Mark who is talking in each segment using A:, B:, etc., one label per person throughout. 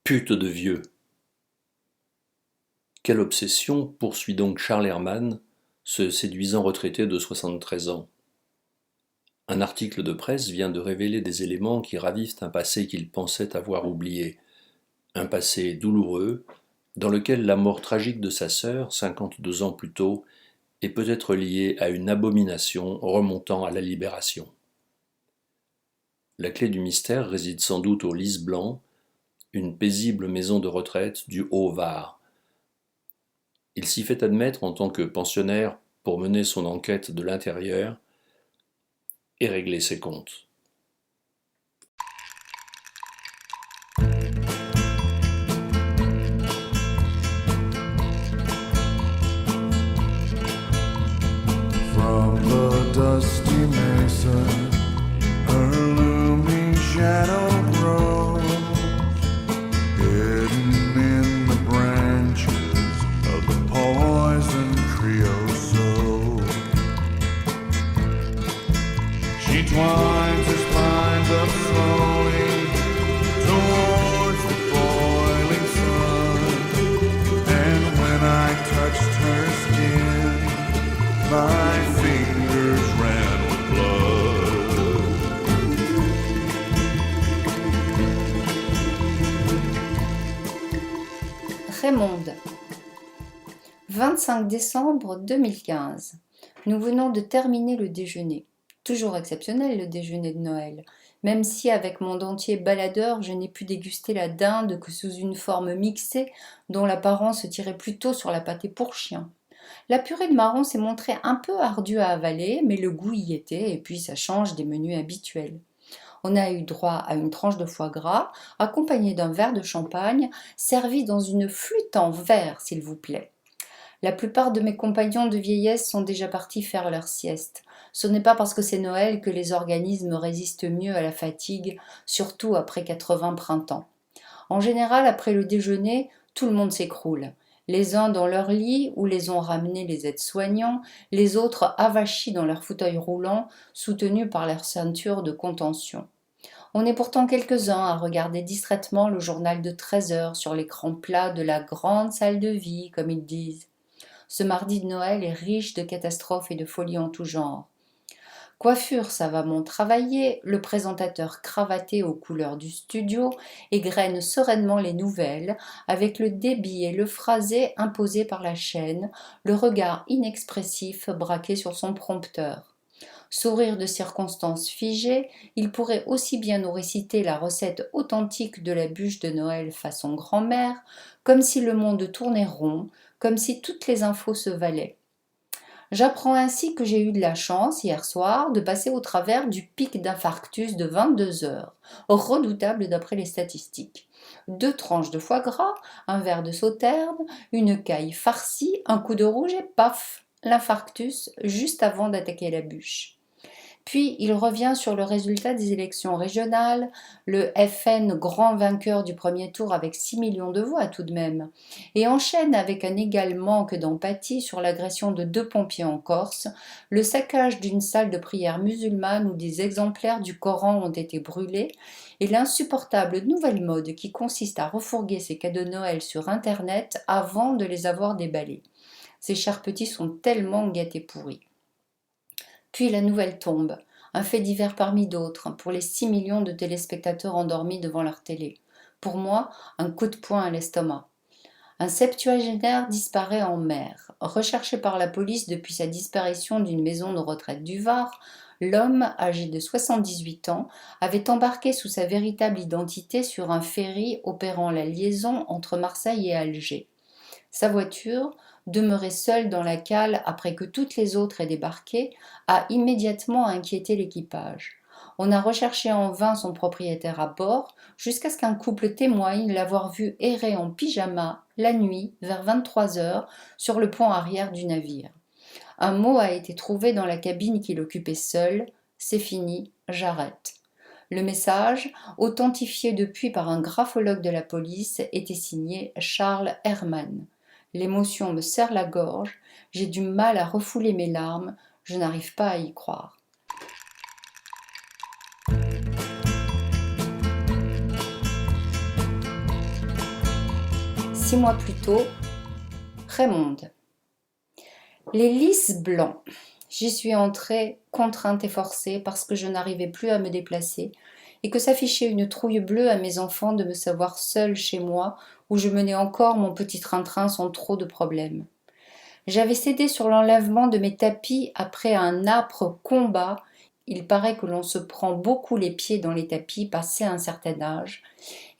A: Pute de vieux! Quelle obsession poursuit donc Charles Herman, ce séduisant retraité de 73 ans? Un article de presse vient de révéler des éléments qui ravivent un passé qu'il pensait avoir oublié. Un passé douloureux, dans lequel la mort tragique de sa sœur, 52 ans plus tôt, est peut-être liée à une abomination remontant à la Libération. La clé du mystère réside sans doute au Lys Blanc, une paisible maison de retraite du Haut-Var. Il s'y fait admettre en tant que pensionnaire pour mener son enquête de l'intérieur et régler ses comptes.
B: From the dusty mesa, her looming shadow grows, hidden in the branches of the poison creosote. She twines her spines up slowly towards the boiling sun, and when I touched her skin, my fingers ran with blood.
C: Raymonde. 25 décembre 2015. Nous venons de terminer le déjeuner. Toujours exceptionnel le déjeuner de Noël, même si avec mon dentier baladeur je n'ai pu déguster la dinde que sous une forme mixée dont l'apparence tirait plutôt sur la pâté pour chien. La purée de marron s'est montrée un peu ardue à avaler, mais le goût y était, et puis ça change des menus habituels. On a eu droit à une tranche de foie gras, accompagnée d'un verre de champagne, servi dans une flûte en verre, s'il vous plaît. La plupart de mes compagnons de vieillesse sont déjà partis faire leur sieste. Ce n'est pas parce que c'est Noël que les organismes résistent mieux à la fatigue, surtout après 80 printemps. En général, après le déjeuner, tout le monde s'écroule. Les uns dans leur lit où les ont ramenés les aides-soignants, les autres avachis dans leur fauteuil roulant, soutenus par leur ceinture de contention. On est pourtant quelques-uns à regarder distraitement le journal de 13 heures sur l'écran plat de la grande salle de vie, comme ils disent. Ce mardi de Noël est riche de catastrophes et de folies en tout genre. Coiffure savamment travaillée, le présentateur cravaté aux couleurs du studio égrène sereinement les nouvelles, avec le débit et le phrasé imposés par la chaîne, le regard inexpressif braqué sur son prompteur. Sourire de circonstance figé, il pourrait aussi bien nous réciter la recette authentique de la bûche de Noël façon grand-mère, comme si le monde tournait rond, comme si toutes les infos se valaient. J'apprends ainsi que j'ai eu de la chance, hier soir, de passer au travers du pic d'infarctus de 22 heures, redoutable d'après les statistiques. 2 tranches de foie gras, un verre de sauterne, une caille farcie, un coup de rouge et paf, l'infarctus juste avant d'attaquer la bûche. Puis il revient sur le résultat des élections régionales, le FN grand vainqueur du premier tour avec 6 millions de voix tout de même, et enchaîne avec un égal manque d'empathie sur l'agression de 2 pompiers en Corse, le saccage d'une salle de prière musulmane où des exemplaires du Coran ont été brûlés, et l'insupportable nouvelle mode qui consiste à refourguer ses cadeaux de Noël sur Internet avant de les avoir déballés. Ces chers petits sont tellement gâtés pourris. Puis la nouvelle tombe, un fait divers parmi d'autres, pour les 6 millions de téléspectateurs endormis devant leur télé. Pour moi, un coup de poing à l'estomac. Un septuagénaire disparaît en mer. Recherché par la police depuis sa disparition d'une maison de retraite du Var, l'homme, âgé de 78 ans, avait embarqué sous sa véritable identité sur un ferry opérant la liaison entre Marseille et Alger. Sa voiture, demeurée seule dans la cale après que toutes les autres aient débarqué, a immédiatement inquiété l'équipage. On a recherché en vain son propriétaire à bord, jusqu'à ce qu'un couple témoigne l'avoir vu errer en pyjama la nuit, vers 23 heures, sur le pont arrière du navire. Un mot a été trouvé dans la cabine qu'il occupait seul : « C'est fini, j'arrête ». Le message, authentifié depuis par un graphologue de la police, était signé Charles Herman. L'émotion me serre la gorge, j'ai du mal à refouler mes larmes, je n'arrive pas à y croire. 6 mois plus tôt, Raymonde. Les lys blancs. J'y suis entrée contrainte et forcée parce que je n'arrivais plus à me déplacer et que s'affichait une trouille bleue à mes enfants de me savoir seule chez moi où je menais encore mon petit train-train sans trop de problèmes. J'avais cédé sur l'enlèvement de mes tapis après un âpre combat. Il paraît que l'on se prend beaucoup les pieds dans les tapis passé un certain âge,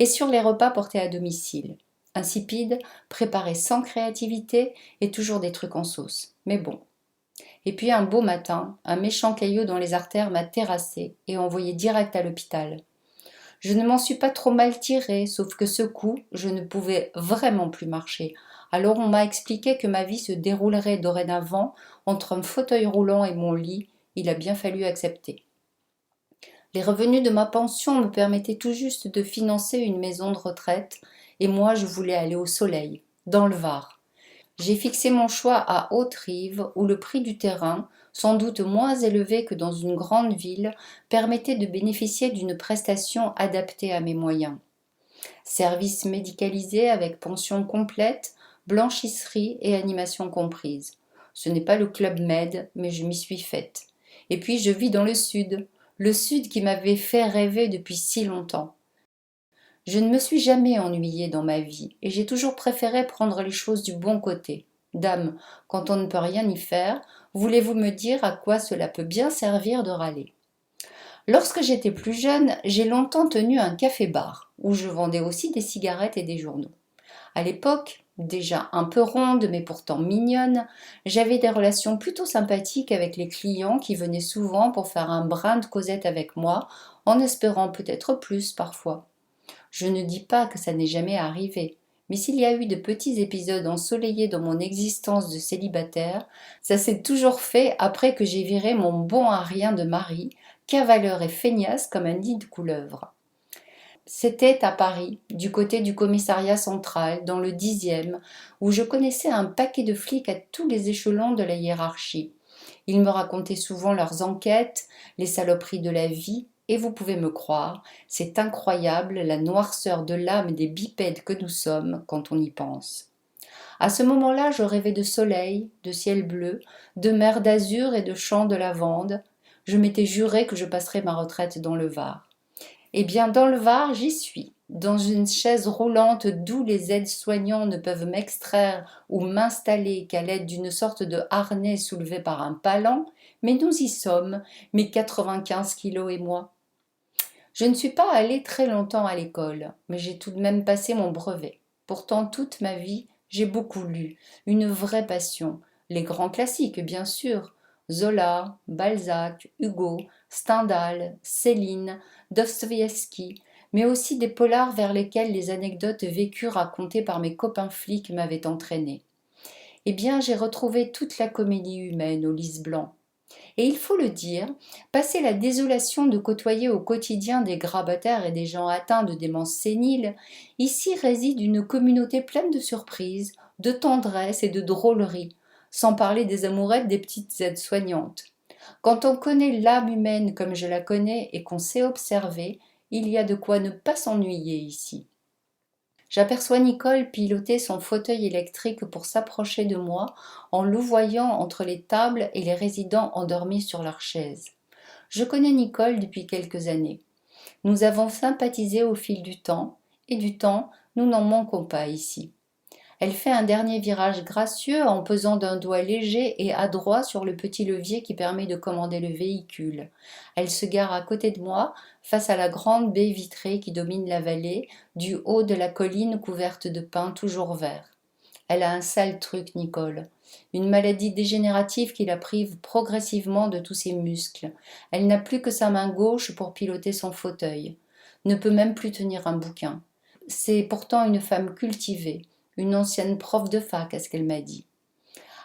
C: et sur les repas portés à domicile. Insipide, préparé sans créativité et toujours des trucs en sauce. Mais bon. Et puis un beau matin, un méchant caillot dans les artères m'a terrassé et envoyé direct à l'hôpital. Je ne m'en suis pas trop mal tirée, sauf que ce coup, je ne pouvais vraiment plus marcher. Alors on m'a expliqué que ma vie se déroulerait dorénavant entre un fauteuil roulant et mon lit. Il a bien fallu accepter. Les revenus de ma pension me permettaient tout juste de financer une maison de retraite, et moi je voulais aller au soleil, dans le Var. J'ai fixé mon choix à Haute-Rive, où le prix du terrain, sans doute moins élevé que dans une grande ville, permettait de bénéficier d'une prestation adaptée à mes moyens. Service médicalisé avec pension complète, blanchisserie et animation comprise. Ce n'est pas le Club Med, mais je m'y suis faite. Et puis je vis dans le sud qui m'avait fait rêver depuis si longtemps. Je ne me suis jamais ennuyée dans ma vie, et j'ai toujours préféré prendre les choses du bon côté. Dame, quand on ne peut rien y faire, voulez-vous me dire à quoi cela peut bien servir de râler ? Lorsque j'étais plus jeune, j'ai longtemps tenu un café-bar, où je vendais aussi des cigarettes et des journaux. À l'époque, déjà un peu ronde mais pourtant mignonne, j'avais des relations plutôt sympathiques avec les clients qui venaient souvent pour faire un brin de causette avec moi, en espérant peut-être plus parfois. Je ne dis pas que ça n'est jamais arrivé, mais s'il y a eu de petits épisodes ensoleillés dans mon existence de célibataire, ça s'est toujours fait après que j'ai viré mon bon à rien de mari, cavaleur et feignasse comme un nid de couleuvre. C'était à Paris, du côté du commissariat central, dans le 10e, où je connaissais un paquet de flics à tous les échelons de la hiérarchie. Ils me racontaient souvent leurs enquêtes, les saloperies de la vie, et vous pouvez me croire, c'est incroyable la noirceur de l'âme des bipèdes que nous sommes quand on y pense. À ce moment-là, je rêvais de soleil, de ciel bleu, de mer d'azur et de champs de lavande. Je m'étais juré que je passerais ma retraite dans le Var. Eh bien, dans le Var, j'y suis, dans une chaise roulante d'où les aides-soignants ne peuvent m'extraire ou m'installer qu'à l'aide d'une sorte de harnais soulevé par un palan, mais nous y sommes, mes 95 kilos et moi. Je ne suis pas allée très longtemps à l'école, mais j'ai tout de même passé mon brevet. Pourtant, toute ma vie, j'ai beaucoup lu, une vraie passion. Les grands classiques, bien sûr. Zola, Balzac, Hugo, Stendhal, Céline, Dostoïevski, mais aussi des polars vers lesquels les anecdotes vécues racontées par mes copains flics m'avaient entraînée. Eh bien, j'ai retrouvé toute la comédie humaine au lys blanc. Et il faut le dire, passer la désolation de côtoyer au quotidien des grabataires et des gens atteints de démence sénile, ici réside une communauté pleine de surprises, de tendresse et de drôlerie, sans parler des amourettes des petites aides-soignantes. Quand on connaît l'âme humaine comme je la connais et qu'on sait observer, il y a de quoi ne pas s'ennuyer ici. J'aperçois Nicole piloter son fauteuil électrique pour s'approcher de moi en louvoyant entre les tables et les résidents endormis sur leurs chaises. Je connais Nicole depuis quelques années. Nous avons sympathisé au fil du temps, et du temps, nous n'en manquons pas ici. Elle fait un dernier virage gracieux en pesant d'un doigt léger et adroit sur le petit levier qui permet de commander le véhicule. Elle se gare à côté de moi, face à la grande baie vitrée qui domine la vallée, du haut de la colline couverte de pins toujours verts. Elle a un sale truc, Nicole. Une maladie dégénérative qui la prive progressivement de tous ses muscles. Elle n'a plus que sa main gauche pour piloter son fauteuil. Ne peut même plus tenir un bouquin. C'est pourtant une femme cultivée. Une ancienne prof de fac, à ce qu'elle m'a dit.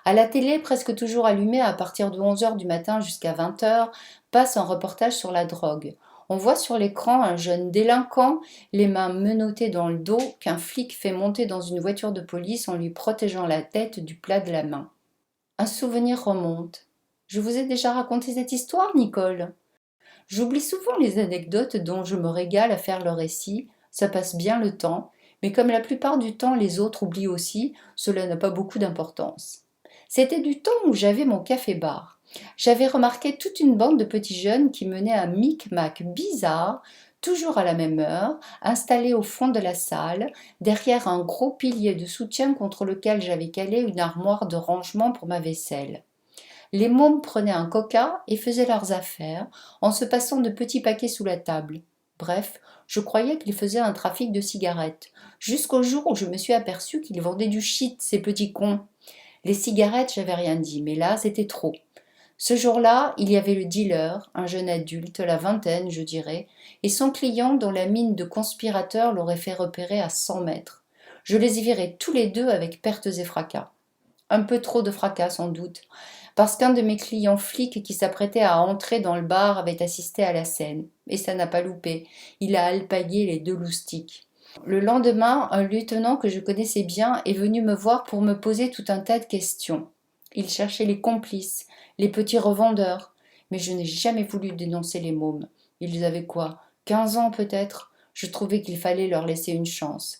C: À la télé, presque toujours allumée à partir de 11h du matin jusqu'à 20h, passe un reportage sur la drogue. On voit sur l'écran un jeune délinquant, les mains menottées dans le dos, qu'un flic fait monter dans une voiture de police en lui protégeant la tête du plat de la main. Un souvenir remonte. Je vous ai déjà raconté cette histoire, Nicole ? J'oublie souvent les anecdotes dont je me régale à faire le récit, ça passe bien le temps, Mais comme la plupart du temps les autres oublient aussi, cela n'a pas beaucoup d'importance. C'était du temps où j'avais mon café-bar. J'avais remarqué toute une bande de petits jeunes qui menaient un micmac bizarre, toujours à la même heure, installés au fond de la salle, derrière un gros pilier de soutien contre lequel j'avais calé une armoire de rangement pour ma vaisselle. Les mômes prenaient un coca et faisaient leurs affaires, en se passant de petits paquets sous la table. Bref, je croyais qu'ils faisaient un trafic de cigarettes, jusqu'au jour où je me suis aperçue qu'ils vendaient du shit, ces petits cons. Les cigarettes, j'avais rien dit, mais là, c'était trop. Ce jour-là, il y avait le dealer, un jeune adulte, la vingtaine, je dirais, et son client dont la mine de conspirateur l'aurait fait repérer à 100 mètres. Je les y virais tous les deux avec pertes et fracas. Un peu trop de fracas, sans doute, parce qu'un de mes clients flics qui s'apprêtait à entrer dans le bar avait assisté à la scène. Et ça n'a pas loupé. Il a alpagué les deux loustics. Le lendemain, un lieutenant que je connaissais bien est venu me voir pour me poser tout un tas de questions. Il cherchait les complices, les petits revendeurs. Mais je n'ai jamais voulu dénoncer les mômes. Ils avaient quoi, 15 ans peut-être? Je trouvais qu'il fallait leur laisser une chance.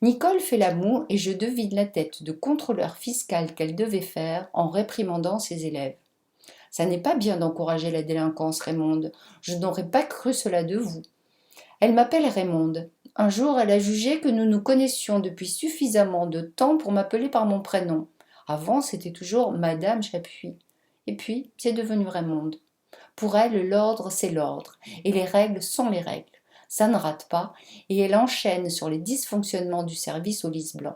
C: Nicole fait la moue et je devine la tête de contrôleur fiscal qu'elle devait faire en réprimandant ses élèves. Ça n'est pas bien d'encourager la délinquance, Raymonde. Je n'aurais pas cru cela de vous. Elle m'appelle Raymonde. Un jour, elle a jugé que nous nous connaissions depuis suffisamment de temps pour m'appeler par mon prénom. Avant, c'était toujours Madame Chapuis. Et puis, c'est devenu Raymonde. Pour elle, l'ordre, c'est l'ordre, et les règles sont les règles. Ça ne rate pas, et elle enchaîne sur les dysfonctionnements du service au lys blanc.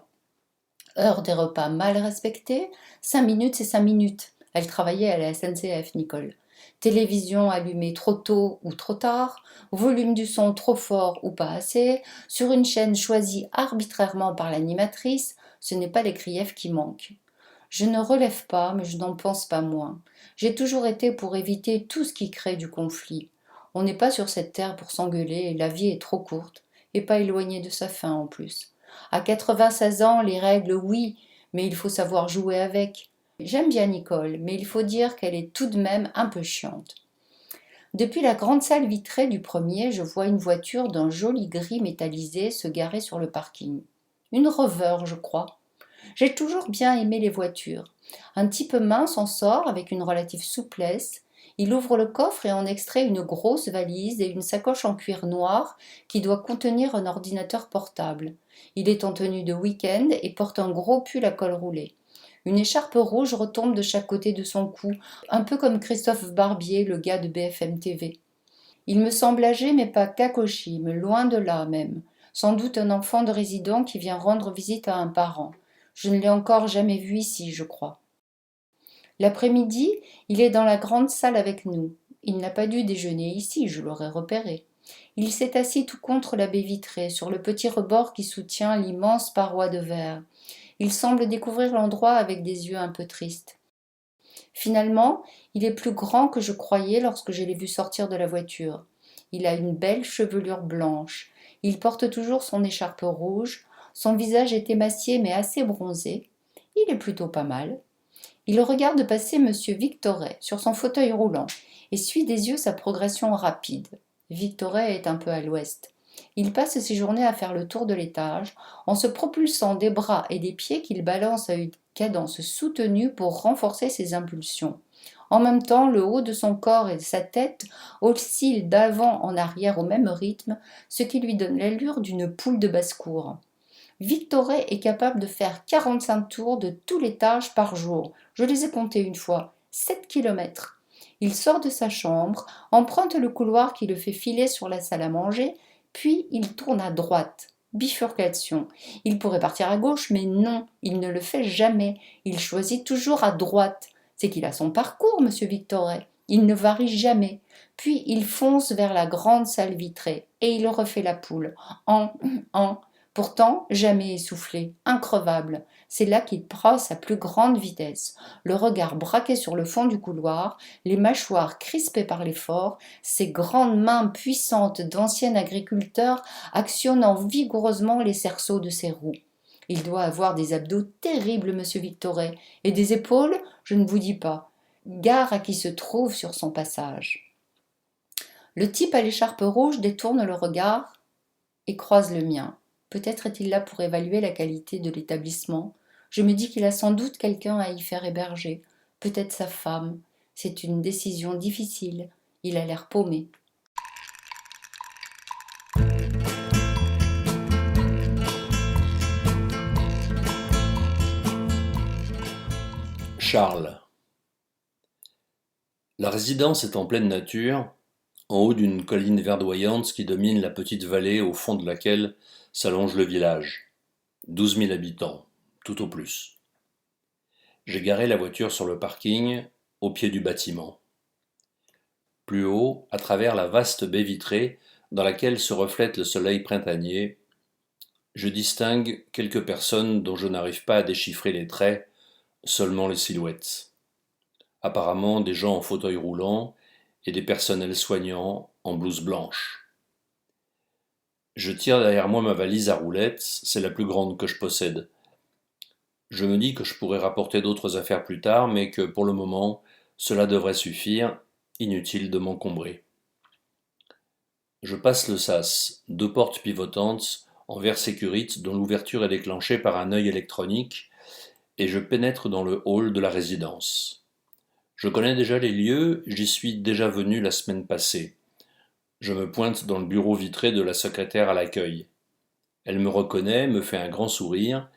C: Heure des repas mal respectée, 5 minutes c'est 5 minutes. Elle travaillait à la SNCF, Nicole. Télévision allumée trop tôt ou trop tard, volume du son trop fort ou pas assez, sur une chaîne choisie arbitrairement par l'animatrice, ce n'est pas les griefs qui manquent. Je ne relève pas, mais je n'en pense pas moins. J'ai toujours été pour éviter tout ce qui crée du conflit. On n'est pas sur cette terre pour s'engueuler, la vie est trop courte, et pas éloignée de sa fin en plus. À 96 ans, les règles, oui, mais il faut savoir jouer avec. J'aime bien Nicole, mais il faut dire qu'elle est tout de même un peu chiante. Depuis la grande salle vitrée du premier, je vois une voiture d'un joli gris métallisé se garer sur le parking. Une Rover, je crois. J'ai toujours bien aimé les voitures. Un type mince en sort avec une relative souplesse. Il ouvre le coffre et en extrait une grosse valise et une sacoche en cuir noir qui doit contenir un ordinateur portable. Il est en tenue de week-end et porte un gros pull à col roulé. Une écharpe rouge retombe de chaque côté de son cou, un peu comme Christophe Barbier, le gars de BFM TV. Il me semble âgé mais pas cacochime, loin de là même. Sans doute un enfant de résident qui vient rendre visite à un parent. Je ne l'ai encore jamais vu ici, je crois. L'après-midi, il est dans la grande salle avec nous. Il n'a pas dû déjeuner ici, je l'aurais repéré. Il s'est assis tout contre la baie vitrée, sur le petit rebord qui soutient l'immense paroi de verre. Il semble découvrir l'endroit avec des yeux un peu tristes. Finalement, il est plus grand que je croyais lorsque je l'ai vu sortir de la voiture. Il a une belle chevelure blanche. Il porte toujours son écharpe rouge. Son visage est émacié mais assez bronzé. Il est plutôt pas mal. Il regarde passer M. Victoret sur son fauteuil roulant et suit des yeux sa progression rapide. Victoret est un peu à l'ouest. Il passe ses journées à faire le tour de l'étage, en se propulsant des bras et des pieds qu'il balance à une cadence soutenue pour renforcer ses impulsions. En même temps, le haut de son corps et sa tête oscillent d'avant en arrière au même rythme, ce qui lui donne l'allure d'une poule de basse-cour. Victoret est capable de faire 45 tours de tout l'étage par jour. Je les ai comptés une fois. 7 kilomètres. Il sort de sa chambre, emprunte le couloir qui le fait filer sur la salle à manger, puis il tourne à droite. Bifurcation. Il pourrait partir à gauche, mais non, il ne le fait jamais. Il choisit toujours à droite. C'est qu'il a son parcours, monsieur Victoret. Il ne varie jamais. Puis il fonce vers la grande salle vitrée, et il refait la poule. En. Pourtant, jamais essoufflé, increvable. C'est là qu'il prend sa plus grande vitesse. Le regard braqué sur le fond du couloir, les mâchoires crispées par l'effort, ses grandes mains puissantes d'ancien agriculteur actionnant vigoureusement les cerceaux de ses roues. Il doit avoir des abdos terribles, monsieur Victoret, et des épaules, je ne vous dis pas. Gare à qui se trouve sur son passage. Le type à l'écharpe rouge détourne le regard et croise le mien. Peut-être est-il là pour évaluer la qualité de l'établissement. Je me dis qu'il a sans doute quelqu'un à y faire héberger, peut-être sa femme. C'est une décision difficile. Il a l'air paumé.
A: Charles. La résidence est en pleine nature, en haut d'une colline verdoyante qui domine la petite vallée au fond de laquelle s'allonge le village. 12 000 habitants, tout au plus. J'ai garé la voiture sur le parking, au pied du bâtiment. Plus haut, à travers la vaste baie vitrée dans laquelle se reflète le soleil printanier, je distingue quelques personnes dont je n'arrive pas à déchiffrer les traits, seulement les silhouettes. Apparemment des gens en fauteuil roulant et des personnels soignants en blouse blanche. Je tire derrière moi ma valise à roulettes, c'est la plus grande que je possède. Je me dis que je pourrais rapporter d'autres affaires plus tard, mais que pour le moment, cela devrait suffire, inutile de m'encombrer. Je passe le sas, 2 portes pivotantes en verre sécurite dont l'ouverture est déclenchée par un œil électronique, et je pénètre dans le hall de la résidence. Je connais déjà les lieux, j'y suis déjà venu la semaine passée. Je me pointe dans le bureau vitré de la secrétaire à l'accueil. Elle me reconnaît, me fait un grand sourire,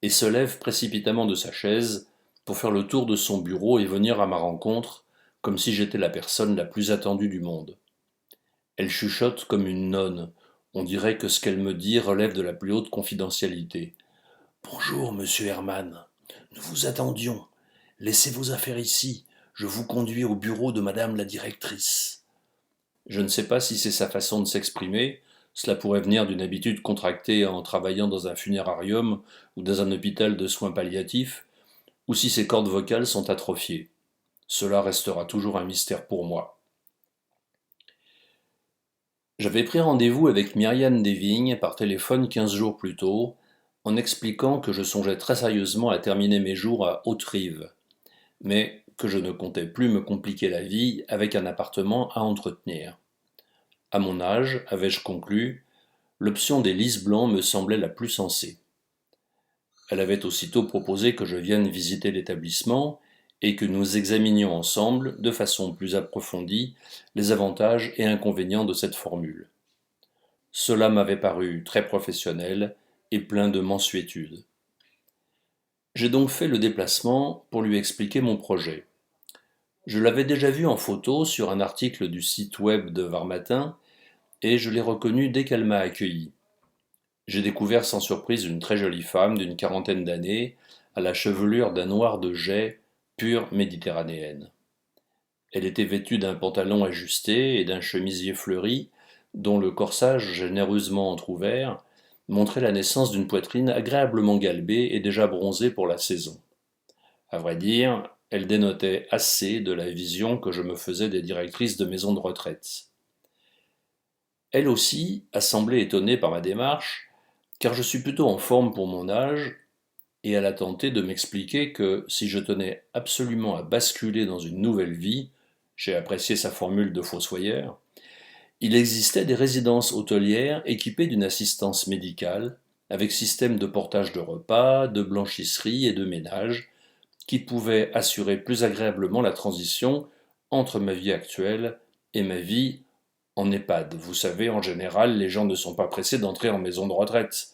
A: et se lève précipitamment de sa chaise pour faire le tour de son bureau et venir à ma rencontre, comme si j'étais la personne la plus attendue du monde. Elle chuchote comme une nonne, on dirait que ce qu'elle me dit relève de la plus haute confidentialité. « Bonjour, monsieur Herman, nous vous attendions. Laissez vos affaires ici, je vous conduis au bureau de madame la directrice. » Je ne sais pas si c'est sa façon de s'exprimer, cela pourrait venir d'une habitude contractée en travaillant dans un funérarium ou dans un hôpital de soins palliatifs, ou si ses cordes vocales sont atrophiées. Cela restera toujours un mystère pour moi. J'avais pris rendez-vous avec Myriam Desvignes par téléphone 15 jours plus tôt, en expliquant que je songeais très sérieusement à terminer mes jours à Haute-Rive, mais que je ne comptais plus me compliquer la vie avec un appartement à entretenir. À mon âge, avais-je conclu, l'option des lys blancs me semblait la plus sensée. Elle avait aussitôt proposé que je vienne visiter l'établissement et que nous examinions ensemble, de façon plus approfondie, les avantages et inconvénients de cette formule. Cela m'avait paru très professionnel et plein de mansuétude. J'ai donc fait le déplacement pour lui expliquer mon projet. Je l'avais déjà vu en photo sur un article du site web de Var-Matin et je l'ai reconnu dès qu'elle m'a accueilli. J'ai découvert sans surprise une très jolie femme d'une 40aine d'années, à la chevelure d'un noir de jais, pure méditerranéenne. Elle était vêtue d'un pantalon ajusté et d'un chemisier fleuri, dont le corsage généreusement entr'ouvert montrait la naissance d'une poitrine agréablement galbée et déjà bronzée pour la saison. À vrai dire, elle dénotait assez de la vision que je me faisais des directrices de maisons de retraite. Elle aussi a semblé étonnée par ma démarche, car je suis plutôt en forme pour mon âge, et elle a tenté de m'expliquer que si je tenais absolument à basculer dans une nouvelle vie, j'ai apprécié sa formule de fossoyeur, il existait des résidences hôtelières équipées d'une assistance médicale, avec système de portage de repas, de blanchisserie et de ménage, qui pouvaient assurer plus agréablement la transition entre ma vie actuelle et ma vie en EHPAD. Vous savez, en général, les gens ne sont pas pressés d'entrer en maison de retraite.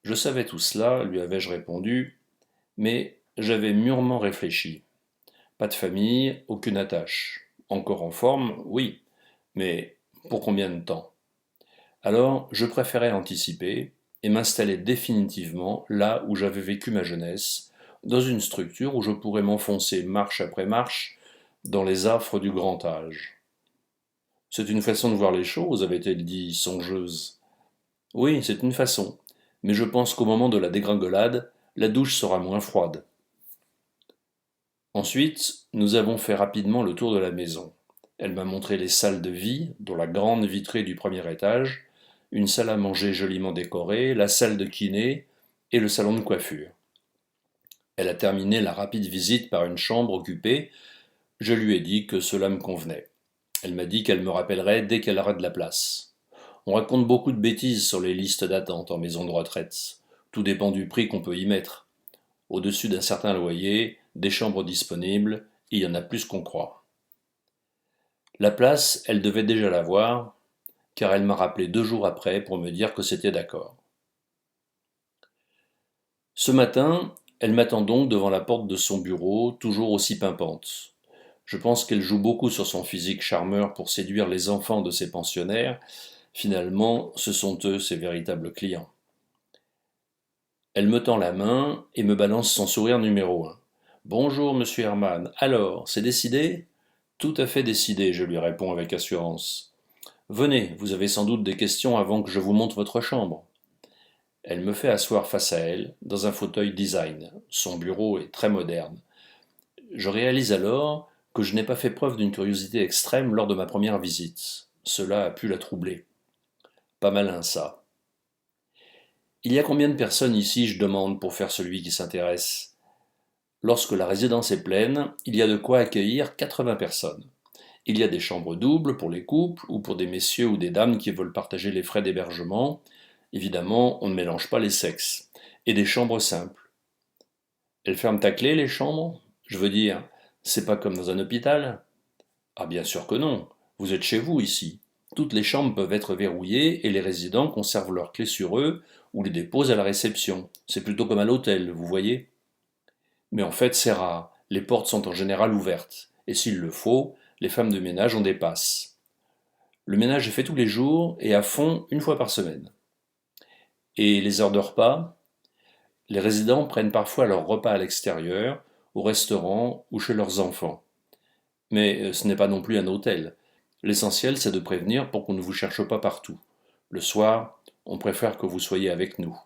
A: Je savais tout cela, lui avais-je répondu, mais j'avais mûrement réfléchi. Pas de famille, aucune attache. Encore en forme, oui, mais pour combien de temps? Alors, je préférais anticiper et m'installer définitivement là où j'avais vécu ma jeunesse, dans une structure où je pourrais m'enfoncer marche après marche dans les affres du grand âge. C'est une façon de voir les choses, avait-elle dit, songeuse. Oui, c'est une façon, mais je pense qu'au moment de la dégringolade, la douche sera moins froide. Ensuite, nous avons fait rapidement le tour de la maison. Elle m'a montré les salles de vie, dont la grande vitrée du premier étage, une salle à manger joliment décorée, la salle de kiné et le salon de coiffure. Elle a terminé la rapide visite par une chambre occupée. Je lui ai dit que cela me convenait. Elle m'a dit qu'elle me rappellerait dès qu'elle aurait de la place. On raconte beaucoup de bêtises sur les listes d'attente en maison de retraite. Tout dépend du prix qu'on peut y mettre. Au-dessus d'un certain loyer, des chambres disponibles, il y en a plus qu'on croit. La place, elle devait déjà l'avoir, car elle m'a rappelé 2 jours après pour me dire que c'était d'accord. Ce matin, elle m'attend donc devant la porte de son bureau, toujours aussi pimpante. Je pense qu'elle joue beaucoup sur son physique charmeur pour séduire les enfants de ses pensionnaires. Finalement, ce sont eux ses véritables clients. Elle me tend la main et me balance son sourire numéro 1. Bonjour, monsieur Herman. Alors, c'est décidé? Tout à fait décidé, je lui réponds avec assurance. Venez, vous avez sans doute des questions avant que je vous montre votre chambre. Elle me fait asseoir face à elle, dans un fauteuil design. Son bureau est très moderne. Je réalise alors que je n'ai pas fait preuve d'une curiosité extrême lors de ma première visite. Cela a pu la troubler. Pas malin, ça. Il y a combien de personnes ici, je demande, pour faire celui qui s'intéresse? Lorsque la résidence est pleine, il y a de quoi accueillir 80 personnes. Il y a des chambres doubles pour les couples ou pour des messieurs ou des dames qui veulent partager les frais d'hébergement. Évidemment, on ne mélange pas les sexes. Et des chambres simples. Elles ferment à clé, les chambres? Je veux dire, c'est pas comme dans un hôpital? Ah, bien sûr que non. Vous êtes chez vous ici. Toutes les chambres peuvent être verrouillées et les résidents conservent leurs clés sur eux ou les déposent à la réception. C'est plutôt comme à l'hôtel, vous voyez? Mais en fait, c'est rare. Les portes sont en général ouvertes. Et s'il le faut, les femmes de ménage en dépassent. Le ménage est fait tous les jours et à fond 1 fois par semaine. Et les heures de repas? Les résidents prennent parfois leur repas à l'extérieur, au restaurant ou chez leurs enfants. Mais ce n'est pas non plus un hôtel. L'essentiel, c'est de prévenir pour qu'on ne vous cherche pas partout. Le soir, on préfère que vous soyez avec nous.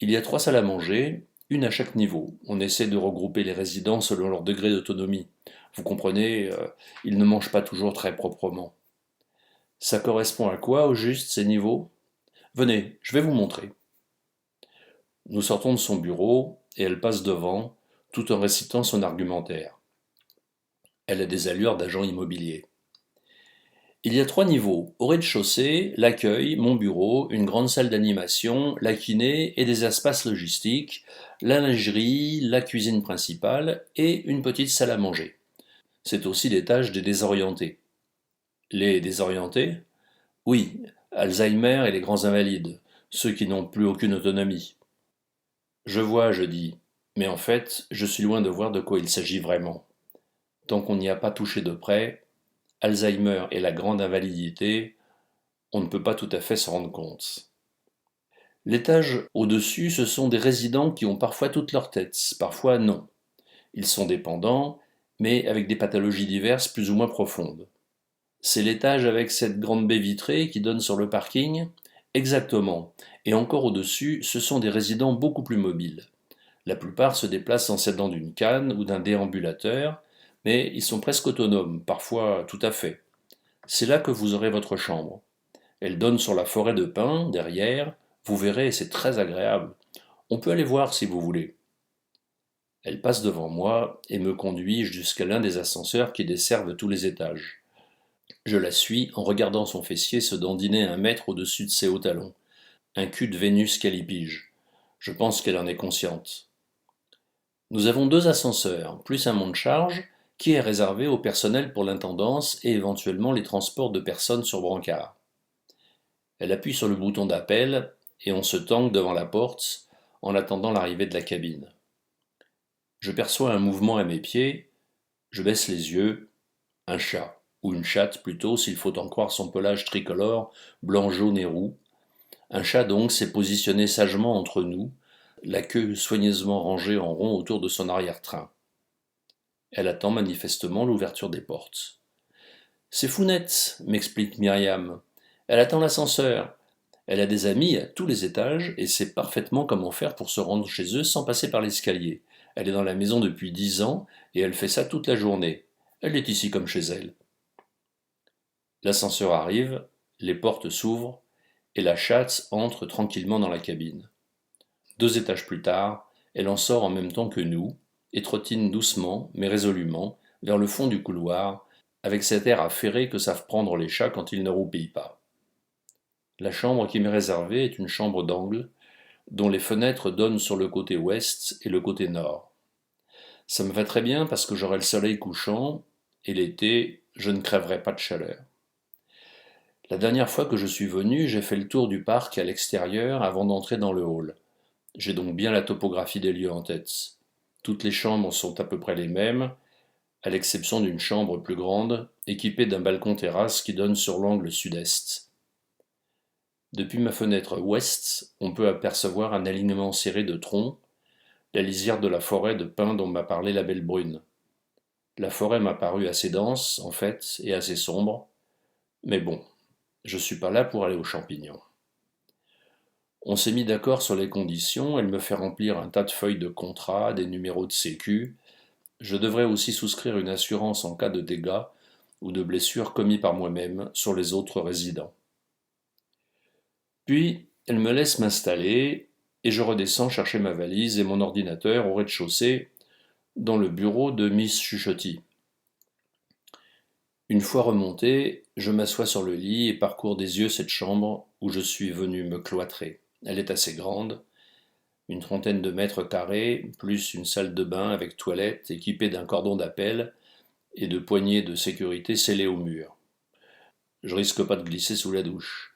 A: Il y a 3 salles à manger, une à chaque niveau. On essaie de regrouper les résidents selon leur degré d'autonomie. Vous comprenez, ils ne mangent pas toujours très proprement. Ça correspond à quoi, au juste, ces niveaux? Venez, je vais vous montrer. Nous sortons de son bureau, et elle passe devant, tout en récitant son argumentaire. Elle a des allures d'agent immobilier. Il y a 3 niveaux. Au rez-de-chaussée, l'accueil, mon bureau, une grande salle d'animation, la kiné et des espaces logistiques, la lingerie, la cuisine principale et une petite salle à manger. C'est aussi l'étage des désorientés. Les désorientés? Oui, Alzheimer et les grands invalides, ceux qui n'ont plus aucune autonomie. Je vois, je dis, mais en fait, je suis loin de voir de quoi il s'agit vraiment. Tant qu'on n'y a pas touché de près, Alzheimer et la grande invalidité, on ne peut pas tout à fait se rendre compte. L'étage au-dessus, ce sont des résidents qui ont parfois toute leur tête, parfois non. Ils sont dépendants, mais avec des pathologies diverses plus ou moins profondes. C'est l'étage avec cette grande baie vitrée qui donne sur le parking? Exactement. Et encore au-dessus, ce sont des résidents beaucoup plus mobiles. La plupart se déplacent en s'aidant d'une canne ou d'un déambulateur, mais ils sont presque autonomes, parfois tout à fait. C'est là que vous aurez votre chambre. Elle donne sur la forêt de pins, derrière, vous verrez, c'est très agréable. On peut aller voir si vous voulez. Elle passe devant moi et me conduit jusqu'à l'un des ascenseurs qui desservent tous les étages. Je la suis en regardant son fessier se dandiner 1 mètre au-dessus de ses hauts talons. Un cul de Vénus calipige. Je pense qu'elle en est consciente. Nous avons 2 ascenseurs, plus un monte-charge, qui est réservé au personnel pour l'intendance et éventuellement les transports de personnes sur brancard. Elle appuie sur le bouton d'appel et on se tangue devant la porte en attendant l'arrivée de la cabine. Je perçois un mouvement à mes pieds, je baisse les yeux, un chat, ou une chatte plutôt s'il faut en croire son pelage tricolore, blanc, jaune et roux. Un chat donc s'est positionné sagement entre nous, la queue soigneusement rangée en rond autour de son arrière-train. Elle attend manifestement l'ouverture des portes. C'est Founette, m'explique Myriam. Elle attend l'ascenseur. Elle a des amis à tous les étages et sait parfaitement comment faire pour se rendre chez eux sans passer par l'escalier. Elle est dans la maison depuis 10 ans et elle fait ça toute la journée. Elle est ici comme chez elle. L'ascenseur arrive, les portes s'ouvrent et la chatte entre tranquillement dans la cabine. 2 étages plus tard, elle en sort en même temps que nous et trottine doucement, mais résolument, vers le fond du couloir, avec cet air affairé que savent prendre les chats quand ils ne roupillent pas. La chambre qui m'est réservée est une chambre d'angle, dont les fenêtres donnent sur le côté ouest et le côté nord. Ça me va très bien parce que j'aurai le soleil couchant, et l'été, je ne crèverai pas de chaleur. La dernière fois que je suis venu, j'ai fait le tour du parc à l'extérieur avant d'entrer dans le hall. J'ai donc bien la topographie des lieux en tête. Toutes les chambres sont à peu près les mêmes, à l'exception d'une chambre plus grande, équipée d'un balcon terrasse qui donne sur l'angle sud-est. Depuis ma fenêtre ouest, on peut apercevoir un alignement serré de troncs, la lisière de la forêt de pins dont m'a parlé la belle brune. La forêt m'a paru assez dense, en fait, et assez sombre, mais bon, je suis pas là pour aller aux champignons. On s'est mis d'accord sur les conditions, elle me fait remplir un tas de feuilles de contrat, des numéros de sécu. Je devrais aussi souscrire une assurance en cas de dégâts ou de blessures commis par moi-même sur les autres résidents. Puis, elle me laisse m'installer et je redescends chercher ma valise et mon ordinateur au rez-de-chaussée dans le bureau de Miss Chuchotti. Une fois remonté, je m'assois sur le lit et parcours des yeux cette chambre où je suis venu me cloîtrer. Elle est assez grande, une trentaine de mètres carrés, plus une salle de bain avec toilette équipée d'un cordon d'appel et de poignées de sécurité scellées au mur. Je risque pas de glisser sous la douche.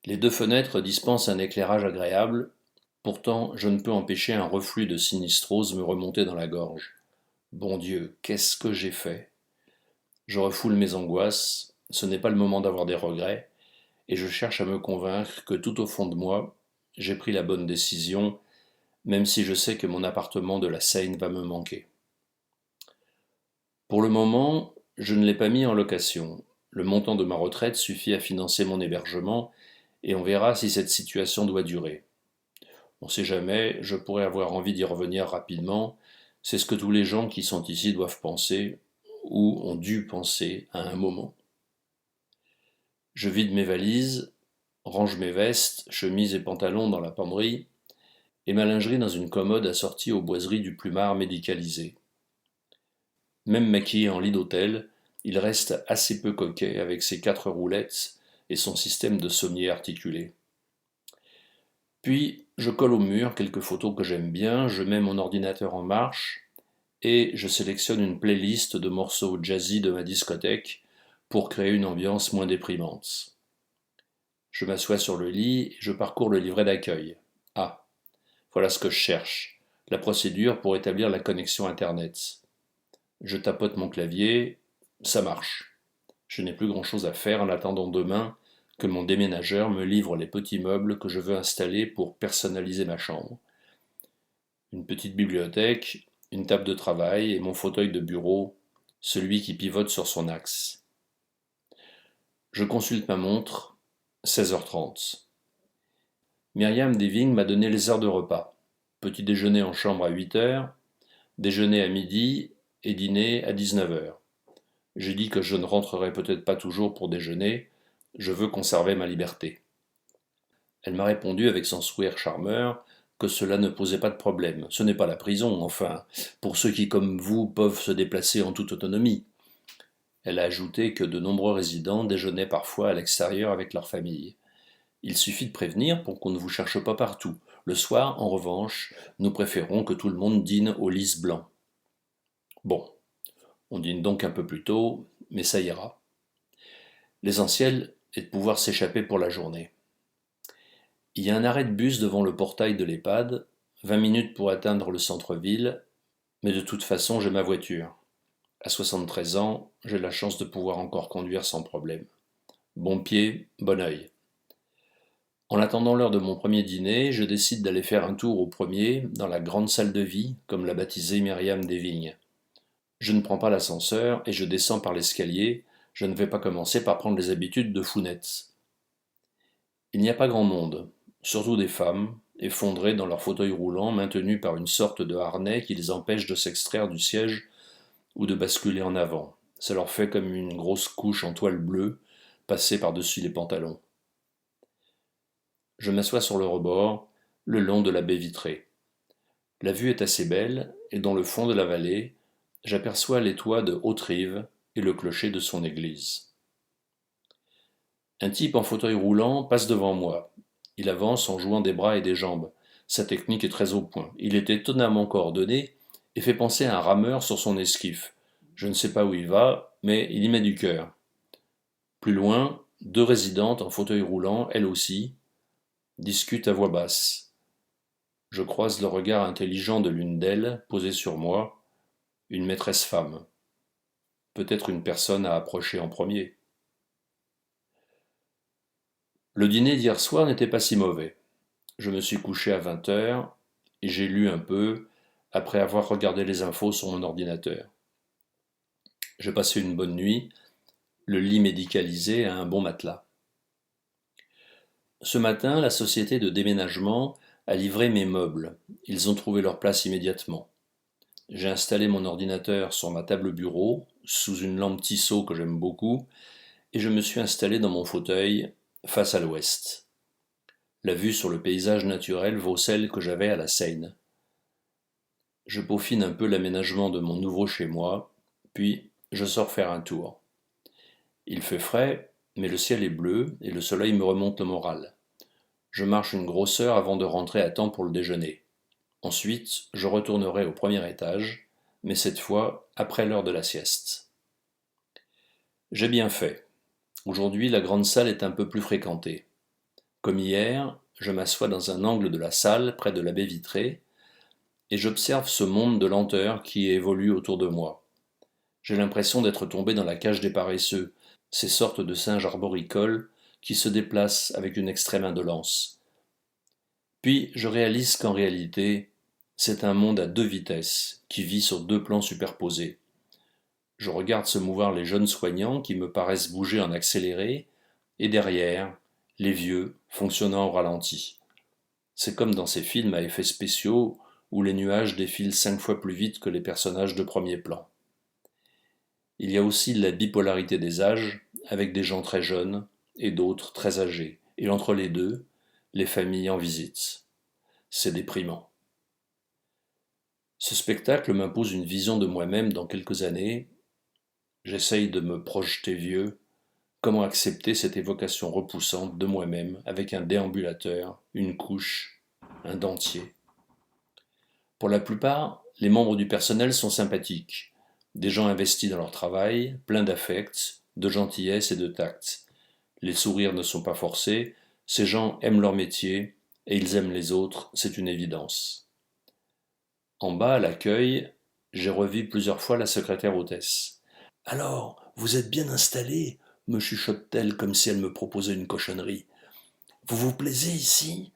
A: Les deux fenêtres dispensent un éclairage agréable, pourtant je ne peux empêcher un reflux de sinistrose me remonter dans la gorge. Bon Dieu, qu'est-ce que j'ai fait? Je refoule mes angoisses, ce n'est pas le moment d'avoir des regrets, et je cherche à me convaincre que tout au fond de moi, j'ai pris la bonne décision, même si je sais que mon appartement de la Seine va me manquer. Pour le moment, je ne l'ai pas mis en location. Le montant de ma retraite suffit à financer mon hébergement, et on verra si cette situation doit durer. On ne sait jamais, je pourrais avoir envie d'y revenir rapidement, c'est ce que tous les gens qui sont ici doivent penser, ou ont dû penser à un moment. Je vide mes valises, range mes vestes, chemises et pantalons dans la penderie, et ma lingerie dans une commode assortie aux boiseries du plumard médicalisé. Même maquillé en lit d'hôtel, il reste assez peu coquet avec ses 4 roulettes et son système de sommier articulé. Puis, je colle au mur quelques photos que j'aime bien, je mets mon ordinateur en marche, et je sélectionne une playlist de morceaux jazzy de ma discothèque pour créer une ambiance moins déprimante. Je m'assois sur le lit et je parcours le livret d'accueil. Ah, voilà ce que je cherche, la procédure pour établir la connexion Internet. Je tapote mon clavier, ça marche. Je n'ai plus grand-chose à faire en attendant demain que mon déménageur me livre les petits meubles que je veux installer pour personnaliser ma chambre. Une petite bibliothèque, une table de travail et mon fauteuil de bureau, celui qui pivote sur son axe. Je consulte ma montre, 16h30. Myriam Deving m'a donné les heures de repas. Petit déjeuner en chambre à 8h, déjeuner à midi et dîner à 19h. J'ai dit que je ne rentrerai peut-être pas toujours pour déjeuner, je veux conserver ma liberté. Elle m'a répondu avec son sourire charmeur que cela ne posait pas de problème. Ce n'est pas la prison, enfin, pour ceux qui, comme vous, peuvent se déplacer en toute autonomie. Elle a ajouté que de nombreux résidents déjeunaient parfois à l'extérieur avec leur famille. Il suffit de prévenir pour qu'on ne vous cherche pas partout. Le soir, en revanche, nous préférons que tout le monde dîne au lys blanc. Bon, on dîne donc un peu plus tôt, mais ça ira. L'essentiel est de pouvoir s'échapper pour la journée. Il y a un arrêt de bus devant le portail de l'EHPAD, 20 minutes pour atteindre le centre-ville, mais de toute façon j'ai ma voiture. À 73 ans, j'ai la chance de pouvoir encore conduire sans problème. Bon pied, bon œil. En attendant l'heure de mon premier dîner, je décide d'aller faire un tour au premier, dans la grande salle de vie, comme l'a baptisée Myriam Deving. Je ne prends pas l'ascenseur et je descends par l'escalier, je ne vais pas commencer par prendre les habitudes de Founette. Il n'y a pas grand monde, surtout des femmes, effondrées dans leur fauteuil roulant, maintenus par une sorte de harnais qui les empêche de s'extraire du siège ou de basculer en avant. Ça leur fait comme une grosse couche en toile bleue, passée par-dessus les pantalons. Je m'assois sur le rebord, le long de la baie vitrée. La vue est assez belle, et dans le fond de la vallée, j'aperçois les toits de Haute-Rive et le clocher de son église. Un type en fauteuil roulant passe devant moi. Il avance en jouant des bras et des jambes. Sa technique est très au point. Il est étonnamment coordonné et fait penser à un rameur sur son esquif. Je ne sais pas où il va, mais il y met du cœur. Plus loin, 2 résidentes en fauteuil roulant, elles aussi, discutent à voix basse. Je croise le regard intelligent de l'une d'elles, posé sur moi, une maîtresse femme. Peut-être une personne à approcher en premier. Le dîner d'hier soir n'était pas si mauvais. Je me suis couché à 20h et j'ai lu un peu après avoir regardé les infos sur mon ordinateur. J'ai passé une bonne nuit, le lit médicalisé a un bon matelas. Ce matin, la société de déménagement a livré mes meubles. Ils ont trouvé leur place immédiatement. J'ai installé mon ordinateur sur ma table bureau, sous une lampe Tissot que j'aime beaucoup, et je me suis installé dans mon fauteuil, face à l'ouest. La vue sur le paysage naturel vaut celle que j'avais à la Seine. Je peaufine un peu l'aménagement de mon nouveau chez-moi, puis je sors faire un tour. Il fait frais, mais le ciel est bleu et le soleil me remonte le moral. Je marche une grosse heure avant de rentrer à temps pour le déjeuner. Ensuite, je retournerai au premier étage, mais cette fois après l'heure de la sieste. J'ai bien fait. Aujourd'hui, la grande salle est un peu plus fréquentée. Comme hier, je m'assois dans un angle de la salle, près de la baie vitrée, et j'observe ce monde de lenteur qui évolue autour de moi. J'ai l'impression d'être tombé dans la cage des paresseux, ces sortes de singes arboricoles qui se déplacent avec une extrême indolence. Puis je réalise qu'en réalité, c'est un monde à 2 vitesses, qui vit sur 2 plans superposés. Je regarde se mouvoir les jeunes soignants qui me paraissent bouger en accéléré, et derrière, les vieux, fonctionnant au ralenti. C'est comme dans ces films à effets spéciaux où les nuages défilent 5 fois plus vite que les personnages de premier plan. Il y a aussi la bipolarité des âges, avec des gens très jeunes et d'autres très âgés, et entre les deux, les familles en visite. C'est déprimant. Ce spectacle m'impose une vision de moi-même dans quelques années. J'essaye de me projeter vieux. Comment accepter cette évocation repoussante de moi-même avec un déambulateur, une couche, un dentier? Pour la plupart, les membres du personnel sont sympathiques. Des gens investis dans leur travail, pleins d'affect, de gentillesse et de tact. Les sourires ne sont pas forcés, ces gens aiment leur métier et ils aiment les autres, c'est une évidence. En bas, à l'accueil, j'ai revu plusieurs fois la secrétaire hôtesse. « Alors, vous êtes bien installé ?» me chuchote-t-elle comme si elle me proposait une cochonnerie. « Vous vous plaisez ici ?»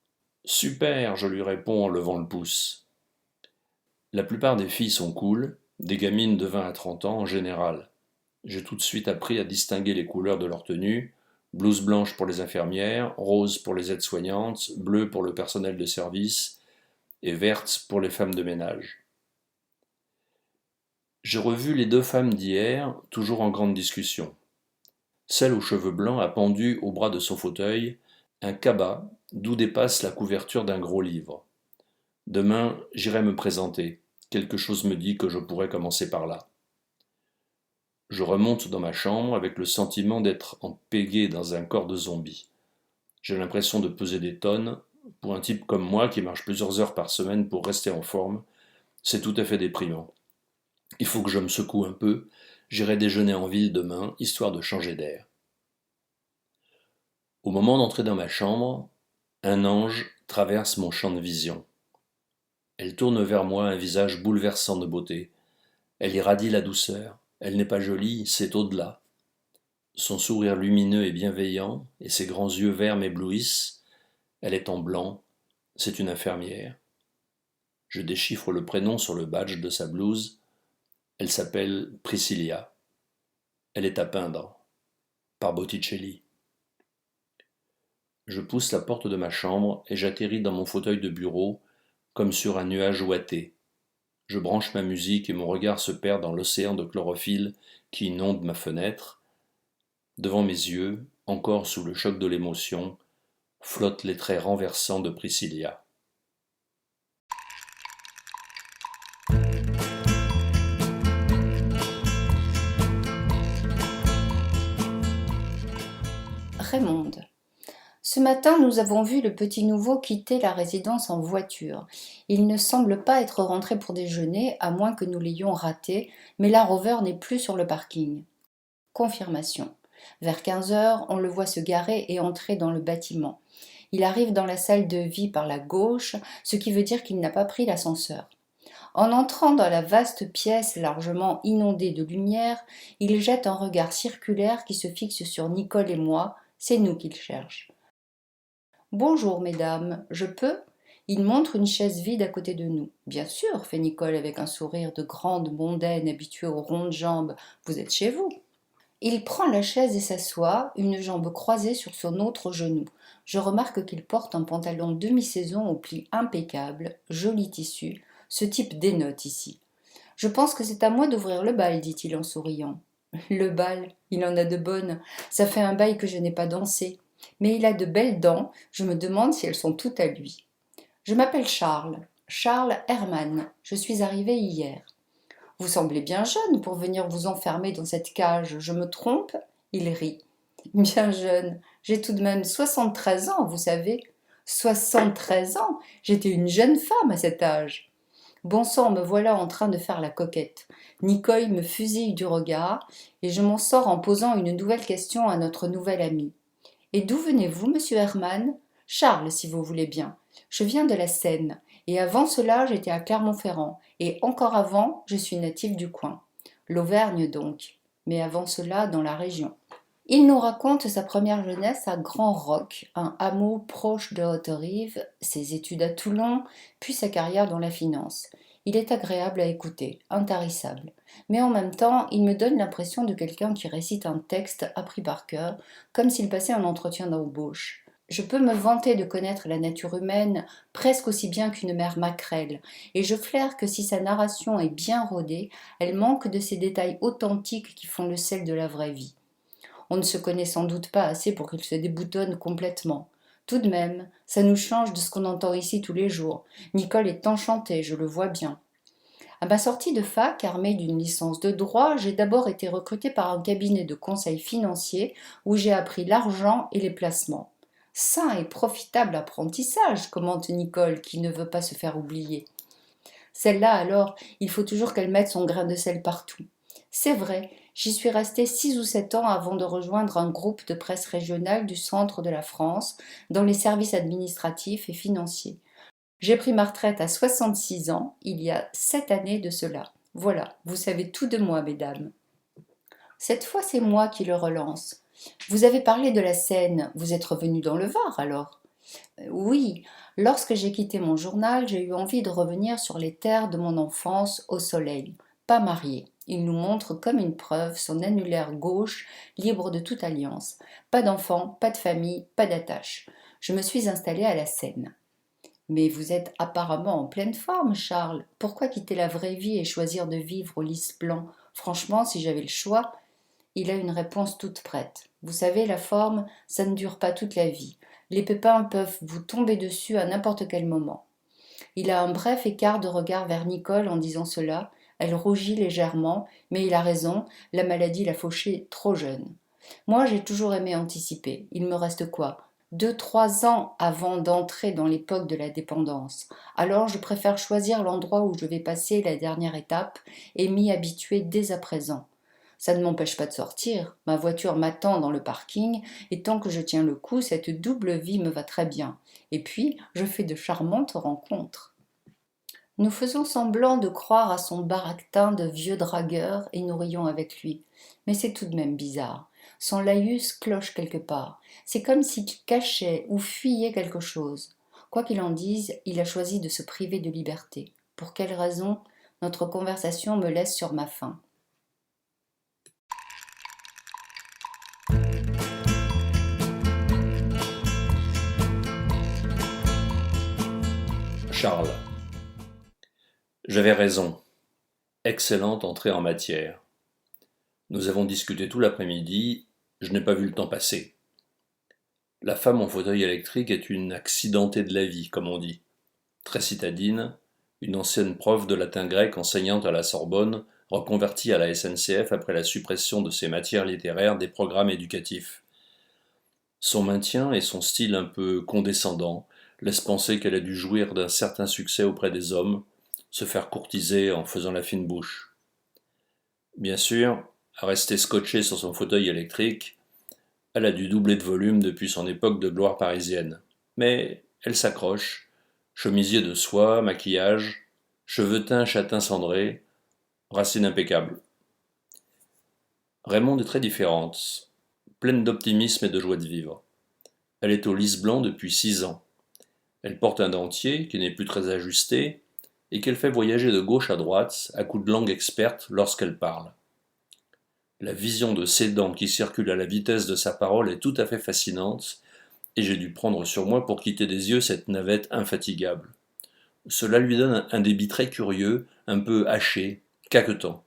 A: « Super !» je lui réponds en levant le pouce. La plupart des filles sont cool, des gamines de 20 à 30 ans en général. J'ai tout de suite appris à distinguer les couleurs de leur tenue, blouse blanche pour les infirmières, rose pour les aides-soignantes, bleue pour le personnel de service et verte pour les femmes de ménage. J'ai revu les 2 femmes d'hier, toujours en grande discussion. Celle aux cheveux blancs a pendu au bras de son fauteuil un cabas d'où dépasse la couverture d'un gros livre. Demain, j'irai me présenter. Quelque chose me dit que je pourrais commencer par là. Je remonte dans ma chambre avec le sentiment d'être empégué dans un corps de zombie. J'ai l'impression de peser des tonnes. Pour un type comme moi qui marche plusieurs heures par semaine pour rester en forme, c'est tout à fait déprimant. Il faut que je me secoue un peu. J'irai déjeuner en ville demain, histoire de changer d'air. Au moment d'entrer dans ma chambre, un ange traverse mon champ de vision. Elle tourne vers moi un visage bouleversant de beauté. Elle irradie la douceur. Elle n'est pas jolie, c'est au-delà. Son sourire lumineux et bienveillant, et ses grands yeux verts m'éblouissent. Elle est en blanc, c'est une infirmière. Je déchiffre le prénom sur le badge de sa blouse. Elle s'appelle Priscilla. Elle est à peindre, par Botticelli. Je pousse la porte de ma chambre et j'atterris dans mon fauteuil de bureau, comme sur un nuage ouaté. Je branche ma musique et mon regard se perd dans l'océan de chlorophylle qui inonde ma fenêtre. Devant mes yeux, encore sous le choc de l'émotion, flottent les traits renversants de Priscilla.
C: Frémonde. Ce matin, nous avons vu le petit nouveau quitter la résidence en voiture. Il ne semble pas être rentré pour déjeuner, à moins que nous l'ayons raté, mais la Rover n'est plus sur le parking. Confirmation. Vers 15 heures, on le voit se garer et entrer dans le bâtiment. Il arrive dans la salle de vie par la gauche, ce qui veut dire qu'il n'a pas pris l'ascenseur. En entrant dans la vaste pièce largement inondée de lumière, il jette un regard circulaire qui se fixe sur Nicole et moi, c'est nous qu'il cherche. Bonjour, mesdames, je peux ? Il montre une chaise vide à côté de nous. Bien sûr, fait Nicole avec un sourire de grande mondaine habituée aux rondes jambes. Vous êtes chez vous. Il prend la chaise et s'assoit, une jambe croisée sur son autre genou. Je remarque qu'il porte un pantalon demi-saison aux plis impeccables, joli tissu. Ce type dénote ici. Je pense que c'est à moi d'ouvrir le bal, dit-il en souriant. Le bal, il en a de bonnes. Ça fait un bail que je n'ai pas dansé. Mais il a de belles dents, je me demande si elles sont toutes à lui. Je m'appelle Charles Herman, je suis arrivé hier. Vous semblez bien jeune pour venir vous enfermer dans cette cage, je me trompe ? Il rit. Bien jeune, j'ai tout de même 73 ans, vous savez. 73 ans, j'étais une jeune femme à cet âge. Bon sang, me voilà en train de faire la coquette. Nicole me fusille du regard et je m'en sors en posant une nouvelle question à notre nouvel ami. Et d'où venez-vous, monsieur Herman ? Charles, si vous voulez bien. Je viens de la Seine, et avant cela, j'étais à Clermont-Ferrand, et encore avant, je suis natif du coin. L'Auvergne donc, mais avant cela, dans la région. Il nous raconte sa première jeunesse à Grand Roc, un hameau proche de Haute-Rive, ses études à Toulon, puis sa carrière dans la finance. Il est agréable à écouter, intarissable. Mais en même temps, il me donne l'impression de quelqu'un qui récite un texte appris par cœur, comme s'il passait un entretien d'embauche. Je peux me vanter de connaître la nature humaine presque aussi bien qu'une mère maquerelle, et je flaire que si sa narration est bien rodée, elle manque de ces détails authentiques qui font le sel de la vraie vie. On ne se connaît sans doute pas assez pour qu'il se déboutonne complètement. Tout de même, ça nous change de ce qu'on entend ici tous les jours. Nicole est enchantée, je le vois bien. À ma sortie de fac, armée d'une licence de droit, j'ai d'abord été recrutée par un cabinet de conseil financier où j'ai appris l'argent et les placements. Sain et profitable apprentissage, commente Nicole, qui ne veut pas se faire oublier. Celle-là, alors, il faut toujours qu'elle mette son grain de sel partout. C'est vrai, j'y suis restée 6 ou 7 ans avant de rejoindre un groupe de presse régionale du centre de la France, dans les services administratifs et financiers. J'ai pris ma retraite à 66 ans, il y a 7 années de cela. Voilà, vous savez tout de moi, mesdames. Cette fois, c'est moi qui le relance. Vous avez parlé de la Seine, vous êtes revenu dans le Var alors ? Oui, lorsque j'ai quitté mon journal, j'ai eu envie de revenir sur les terres de mon enfance au soleil. Pas marié. Il nous montre comme une preuve son annulaire gauche, libre de toute alliance. Pas d'enfant, pas de famille, pas d'attache. Je me suis installée à la Seine. Mais vous êtes apparemment en pleine forme, Charles. Pourquoi quitter la vraie vie et choisir de vivre au lys blanc ? Franchement, si j'avais le choix, il a une réponse toute prête. Vous savez, la forme, ça ne dure pas toute la vie. Les pépins peuvent vous tomber dessus à n'importe quel moment. Il a un bref écart de regard vers Nicole en disant cela. Elle rougit légèrement, mais il a raison, la maladie l'a fauché trop jeune. Moi, j'ai toujours aimé anticiper. Il me reste quoi ? 2-3 ans avant d'entrer dans l'époque de la dépendance. Alors, je préfère choisir l'endroit où je vais passer la dernière étape et m'y habituer dès à présent. Ça ne m'empêche pas de sortir. Ma voiture m'attend dans le parking et tant que je tiens le coup, cette double vie me va très bien. Et puis, je fais de charmantes rencontres. Nous faisons semblant de croire à son baraquetin de vieux dragueur et nous rions avec lui. Mais c'est tout de même bizarre. Son laïus cloche quelque part. C'est comme s'il cachait ou fuyait quelque chose. Quoi qu'il en dise, il a choisi de se priver de liberté. Pour quelle raison ? Notre conversation me laisse sur ma faim.
A: Charles. J'avais raison. Excellente entrée en matière. Nous avons discuté tout l'après-midi, je n'ai pas vu le temps passer. La femme en fauteuil électrique est une accidentée de la vie, comme on dit. Très citadine, une ancienne prof de latin grec enseignante à la Sorbonne, reconvertie à la SNCF après la suppression de ses matières littéraires des programmes éducatifs. Son maintien et son style un peu condescendant laissent penser qu'elle a dû jouir d'un certain succès auprès des hommes, se faire courtiser en faisant la fine bouche. Bien sûr, à rester scotchée sur son fauteuil électrique, elle a dû doubler de volume depuis son époque de gloire parisienne. Mais elle s'accroche, chemisier de soie, maquillage, cheveux teints châtain cendré, racine impeccable. Raymonde est très différente, pleine d'optimisme et de joie de vivre. Elle est au lys blanc depuis 6 ans. Elle porte un dentier qui n'est plus très ajusté et qu'elle fait voyager de gauche à droite à coups de langue experte lorsqu'elle parle. La vision de ses dents qui circulent à la vitesse de sa parole est tout à fait fascinante et j'ai dû prendre sur moi pour quitter des yeux cette navette infatigable. Cela lui donne un débit très curieux, un peu haché, caquetant.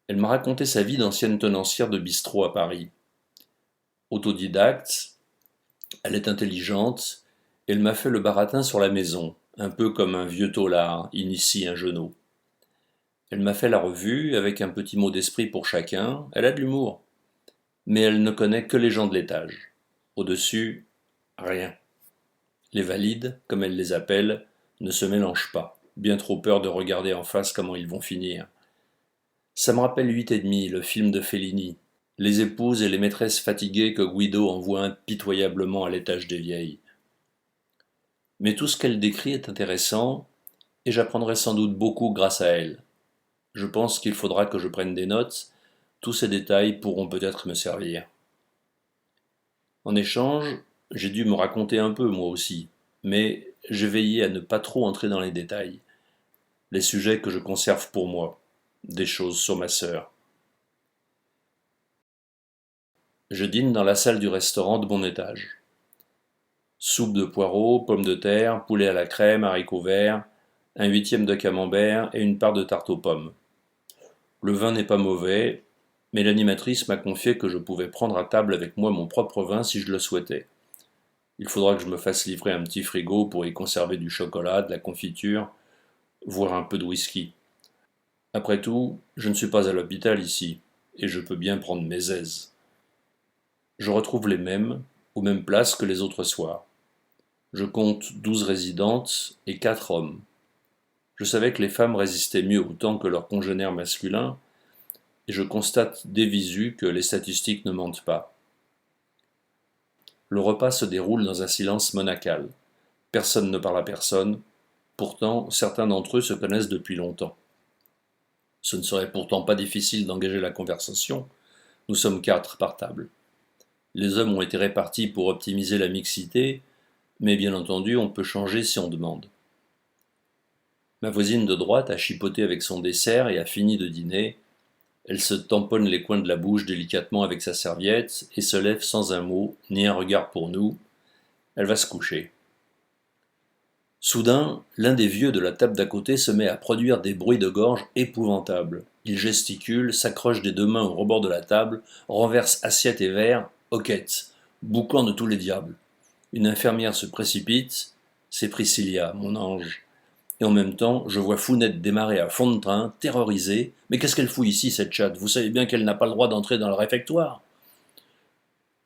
A: Elle m'a raconté sa vie d'ancienne tenancière de bistrot à Paris. Autodidacte, elle est intelligente, et elle m'a fait le baratin sur la maison, un peu comme un vieux taulard initie un genou. Elle m'a fait la revue, avec un petit mot d'esprit pour chacun, elle a de l'humour. Mais elle ne connaît que les gens de l'étage. Au-dessus, rien. Les valides, comme elle les appelle, ne se mélangent pas, bien trop peur de regarder en face comment ils vont finir. Ça me rappelle 8,5, le film de Fellini, les épouses et les maîtresses fatiguées que Guido envoie impitoyablement à l'étage des vieilles. Mais tout ce qu'elle décrit est intéressant, et j'apprendrai sans doute beaucoup grâce à elle. Je pense qu'il faudra que je prenne des notes, tous ces détails pourront peut-être me servir. En échange, j'ai dû me raconter un peu moi aussi, mais j'ai veillé à ne pas trop entrer dans les détails, les sujets que je conserve pour moi, des choses sur ma sœur. Je dîne dans la salle du restaurant de mon étage. Soupe de poireaux, pommes de terre, poulet à la crème, haricots verts, un 1/8 de camembert et une part de tarte aux pommes. Le vin n'est pas mauvais, mais l'animatrice m'a confié que je pouvais prendre à table avec moi mon propre vin si je le souhaitais. Il faudra que je me fasse livrer un petit frigo pour y conserver du chocolat, de la confiture, voire un peu de whisky. Après tout, je ne suis pas à l'hôpital ici, et je peux bien prendre mes aises. Je retrouve les mêmes, aux mêmes places que les autres soirs. Je compte 12 résidentes et 4 hommes. Je savais que les femmes résistaient mieux au temps que leurs congénères masculins, et je constate dès visu que les statistiques ne mentent pas. Le repas se déroule dans un silence monacal. Personne ne parle à personne, pourtant certains d'entre eux se connaissent depuis longtemps. Ce ne serait pourtant pas difficile d'engager la conversation, nous sommes 4 par table. Les hommes ont été répartis pour optimiser la mixité, mais bien entendu on peut changer si on demande. Ma voisine de droite a chipoté avec son dessert et a fini de dîner. Elle se tamponne les coins de la bouche délicatement avec sa serviette et se lève sans un mot, ni un regard pour nous. Elle va se coucher. Soudain, l'un des vieux de la table d'à côté se met à produire des bruits de gorge épouvantables. Il gesticule, s'accroche des 2 mains au rebord de la table, renverse assiette et verre, hoquette, boucan de tous les diables. Une infirmière se précipite, c'est Priscilla, mon ange. Et en même temps, je vois Founette démarrer à fond de train, terrorisée. Mais qu'est-ce qu'elle fout ici, cette chatte? Vous savez bien qu'elle n'a pas le droit d'entrer dans le réfectoire.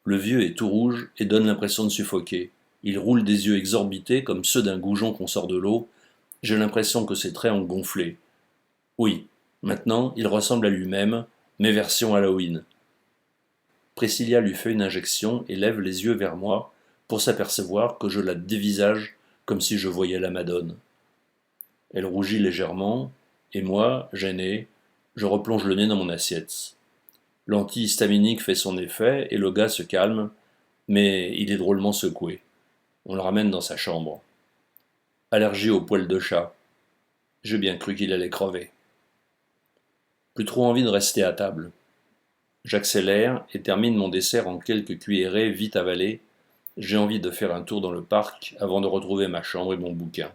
A: Le vieux est tout rouge et donne l'impression de suffoquer. Il roule des yeux exorbités comme ceux d'un goujon qu'on sort de l'eau. J'ai l'impression que ses traits ont gonflé. Oui, maintenant, il ressemble à lui-même, mais version Halloween. Priscilla lui fait une injection et lève les yeux vers moi pour s'apercevoir que je la dévisage comme si je voyais la Madone. Elle rougit légèrement, et moi, gêné, je replonge le nez dans mon assiette. L'antihistaminique fait son effet, et le gars se calme, mais il est drôlement secoué. On le ramène dans sa chambre. Allergie aux poils de chat. J'ai bien cru qu'il allait crever. Plus trop envie de rester à table. J'accélère et termine mon dessert en quelques cuillerées vite avalées. J'ai envie de faire un tour dans le parc avant de retrouver ma chambre et mon bouquin.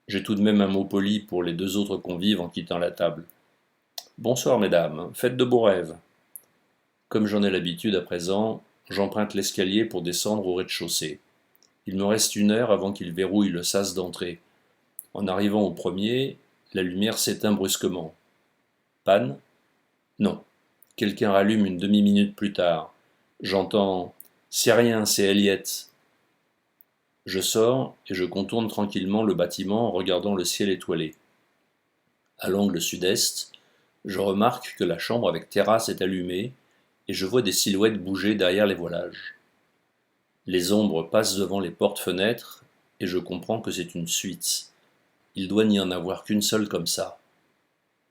A: J'ai tout de même un mot poli pour les 2 autres convives en quittant la table. Bonsoir mesdames, faites de beaux rêves. Comme j'en ai l'habitude à présent, j'emprunte l'escalier pour descendre au rez-de-chaussée. Il me reste 1 heure avant qu'il verrouille le sas d'entrée. En arrivant au premier, la lumière s'éteint brusquement. Panne? Non. Quelqu'un rallume une demi-minute plus tard. J'entends « C'est rien, c'est Elliot ». Je sors et je contourne tranquillement le bâtiment en regardant le ciel étoilé. À l'angle sud-est, je remarque que la chambre avec terrasse est allumée et je vois des silhouettes bouger derrière les voilages. Les ombres passent devant les portes-fenêtres et je comprends que c'est une suite. Il doit n'y en avoir qu'une seule comme ça.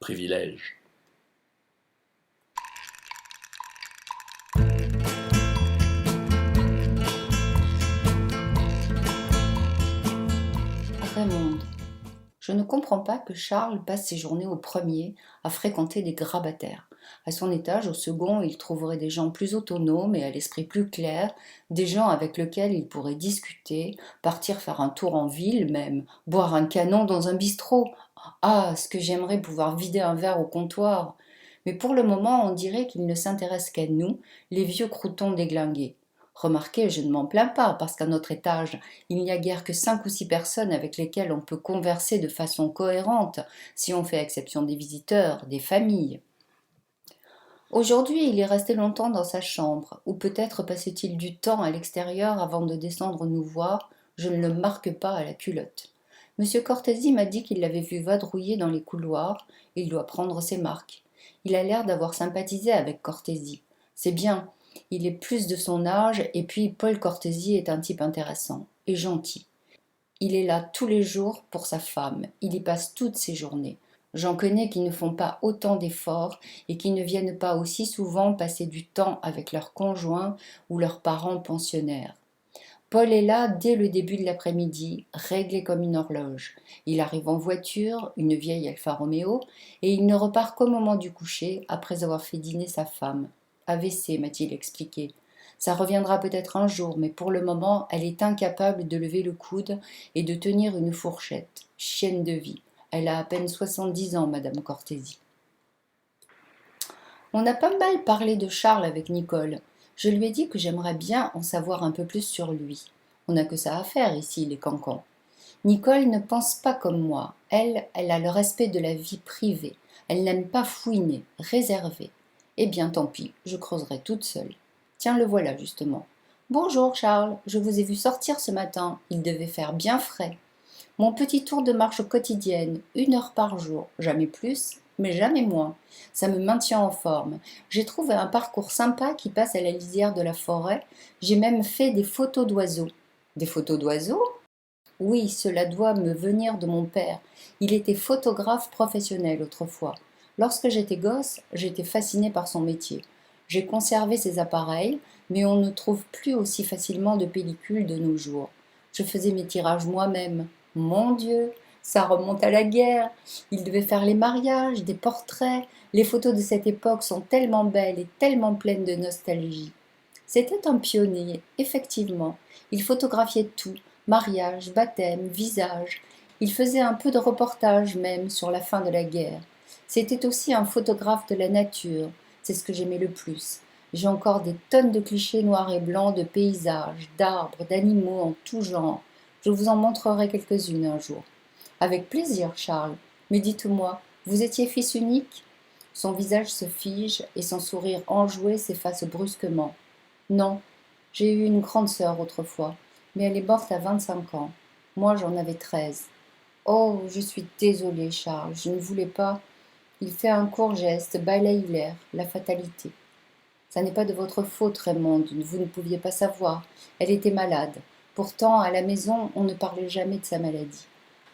A: Privilège.
C: Raymond. Je ne comprends pas que Charles passe ses journées au premier à fréquenter des grabataires. À son étage, au second, il trouverait des gens plus autonomes et à l'esprit plus clair, des gens avec lesquels il pourrait discuter, partir faire un tour en ville même, boire un canon dans un bistrot. Ah, ce que j'aimerais pouvoir vider un verre au comptoir. Mais pour le moment, on dirait qu'il ne s'intéresse qu'à nous, les vieux croutons déglingués. Remarquez, je ne m'en plains pas, parce qu'à notre étage, il n'y a guère que 5 ou 6 personnes avec lesquelles on peut converser de façon cohérente, si on fait exception des visiteurs, des familles. Aujourd'hui, il est resté longtemps dans sa chambre, ou peut-être passait-il du temps à l'extérieur avant de descendre nous voir, je ne le marque pas à la culotte. Monsieur Cortési m'a dit qu'il l'avait vu vadrouiller dans les couloirs, il doit prendre ses marques. Il a l'air d'avoir sympathisé avec Cortési. C'est bien, il est plus de son âge, et puis Paul Cortési est un type intéressant et gentil. Il est là tous les jours pour sa femme, il y passe toutes ses journées. J'en connais qui ne font pas autant d'efforts et qui ne viennent pas aussi souvent passer du temps avec leurs conjoints ou leurs parents pensionnaires. Paul est là dès le début de l'après-midi, réglé comme une horloge. Il arrive en voiture, une vieille Alfa Romeo, et il ne repart qu'au moment du coucher, après avoir fait dîner sa femme. AVC, m'a-t-il expliqué. Ça reviendra peut-être un jour, mais pour le moment, elle est incapable de lever le coude et de tenir une fourchette. Chienne de vie. Elle a à peine 70 ans, Madame Cortési. On a pas mal parlé de Charles avec Nicole. Je lui ai dit que j'aimerais bien en savoir un peu plus sur lui. On n'a que ça à faire ici, les cancans. Nicole ne pense pas comme moi. Elle a le respect de la vie privée. Elle n'aime pas fouiner, réserver. Eh bien, tant pis, je creuserai toute seule. Tiens, le voilà, justement. Bonjour, Charles, je vous ai vu sortir ce matin. Il devait faire bien frais. Mon petit tour de marche quotidienne, 1 heure par jour, jamais plus, mais jamais moins. Ça me maintient en forme. J'ai trouvé un parcours sympa qui passe à la lisière de la forêt. J'ai même fait des photos d'oiseaux. Des photos d'oiseaux ? Oui, cela doit me venir de mon père. Il était photographe professionnel autrefois. Lorsque j'étais gosse, j'étais fascinée par son métier. J'ai conservé ses appareils, mais on ne trouve plus aussi facilement de pellicules de nos jours. Je faisais mes tirages moi-même. Mon Dieu, ça remonte à la guerre. Il devait faire les mariages, des portraits. Les photos de cette époque sont tellement belles et tellement pleines de nostalgie. C'était un pionnier, effectivement. Il photographiait tout, mariage, baptême, visage. Il faisait un peu de reportage même sur la fin de la guerre. C'était aussi un photographe de la nature, c'est ce que j'aimais le plus. J'ai encore des tonnes de clichés noirs et blancs de paysages, d'arbres, d'animaux en tout genre. Je vous en montrerai quelques-unes un jour. Avec plaisir, Charles. Mais dites-moi, vous étiez fils unique ? Son visage se fige et son sourire enjoué s'efface brusquement. Non, j'ai eu une grande sœur autrefois, mais elle est morte à 25 ans. Moi, j'en avais 13. Oh, je suis désolée, Charles, je ne voulais pas. Il fait un court geste, balaye l'air, la fatalité. Ça n'est pas de votre faute, Raymond, vous ne pouviez pas savoir. Elle était malade. Pourtant, à la maison, on ne parlait jamais de sa maladie.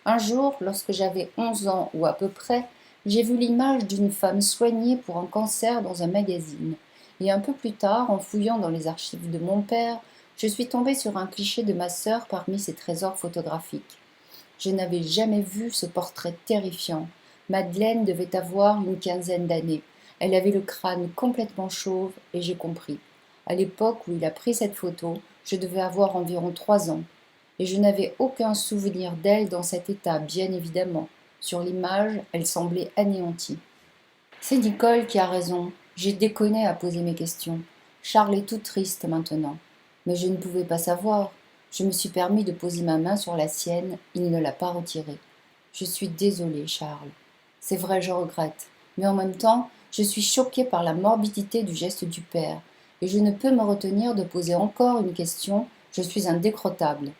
C: Un jour, lorsque j'avais 11 ans ou à peu près, j'ai vu l'image d'une femme soignée pour un cancer dans un magazine. Et un peu plus tard, en fouillant dans les archives de mon père, je suis tombée sur un cliché de ma sœur parmi ses trésors photographiques. Je n'avais jamais vu ce portrait terrifiant. Madeleine devait avoir une 15aine d'années. Elle avait le crâne complètement chauve et j'ai compris. À l'époque où il a pris cette photo, je devais avoir environ 3 ans. Et je n'avais aucun souvenir d'elle dans cet état, bien évidemment. Sur l'image, elle semblait anéantie. C'est Nicole qui a raison. J'ai déconné à poser mes questions. Charles est tout triste maintenant. Mais je ne pouvais pas savoir. Je me suis permis de poser ma main sur la sienne. Il ne l'a pas retirée. Je suis désolée, Charles. C'est vrai, je regrette. Mais en même temps, je suis choquée par la morbidité du geste du père. et je ne peux me retenir de poser encore une question, je suis indécrottable.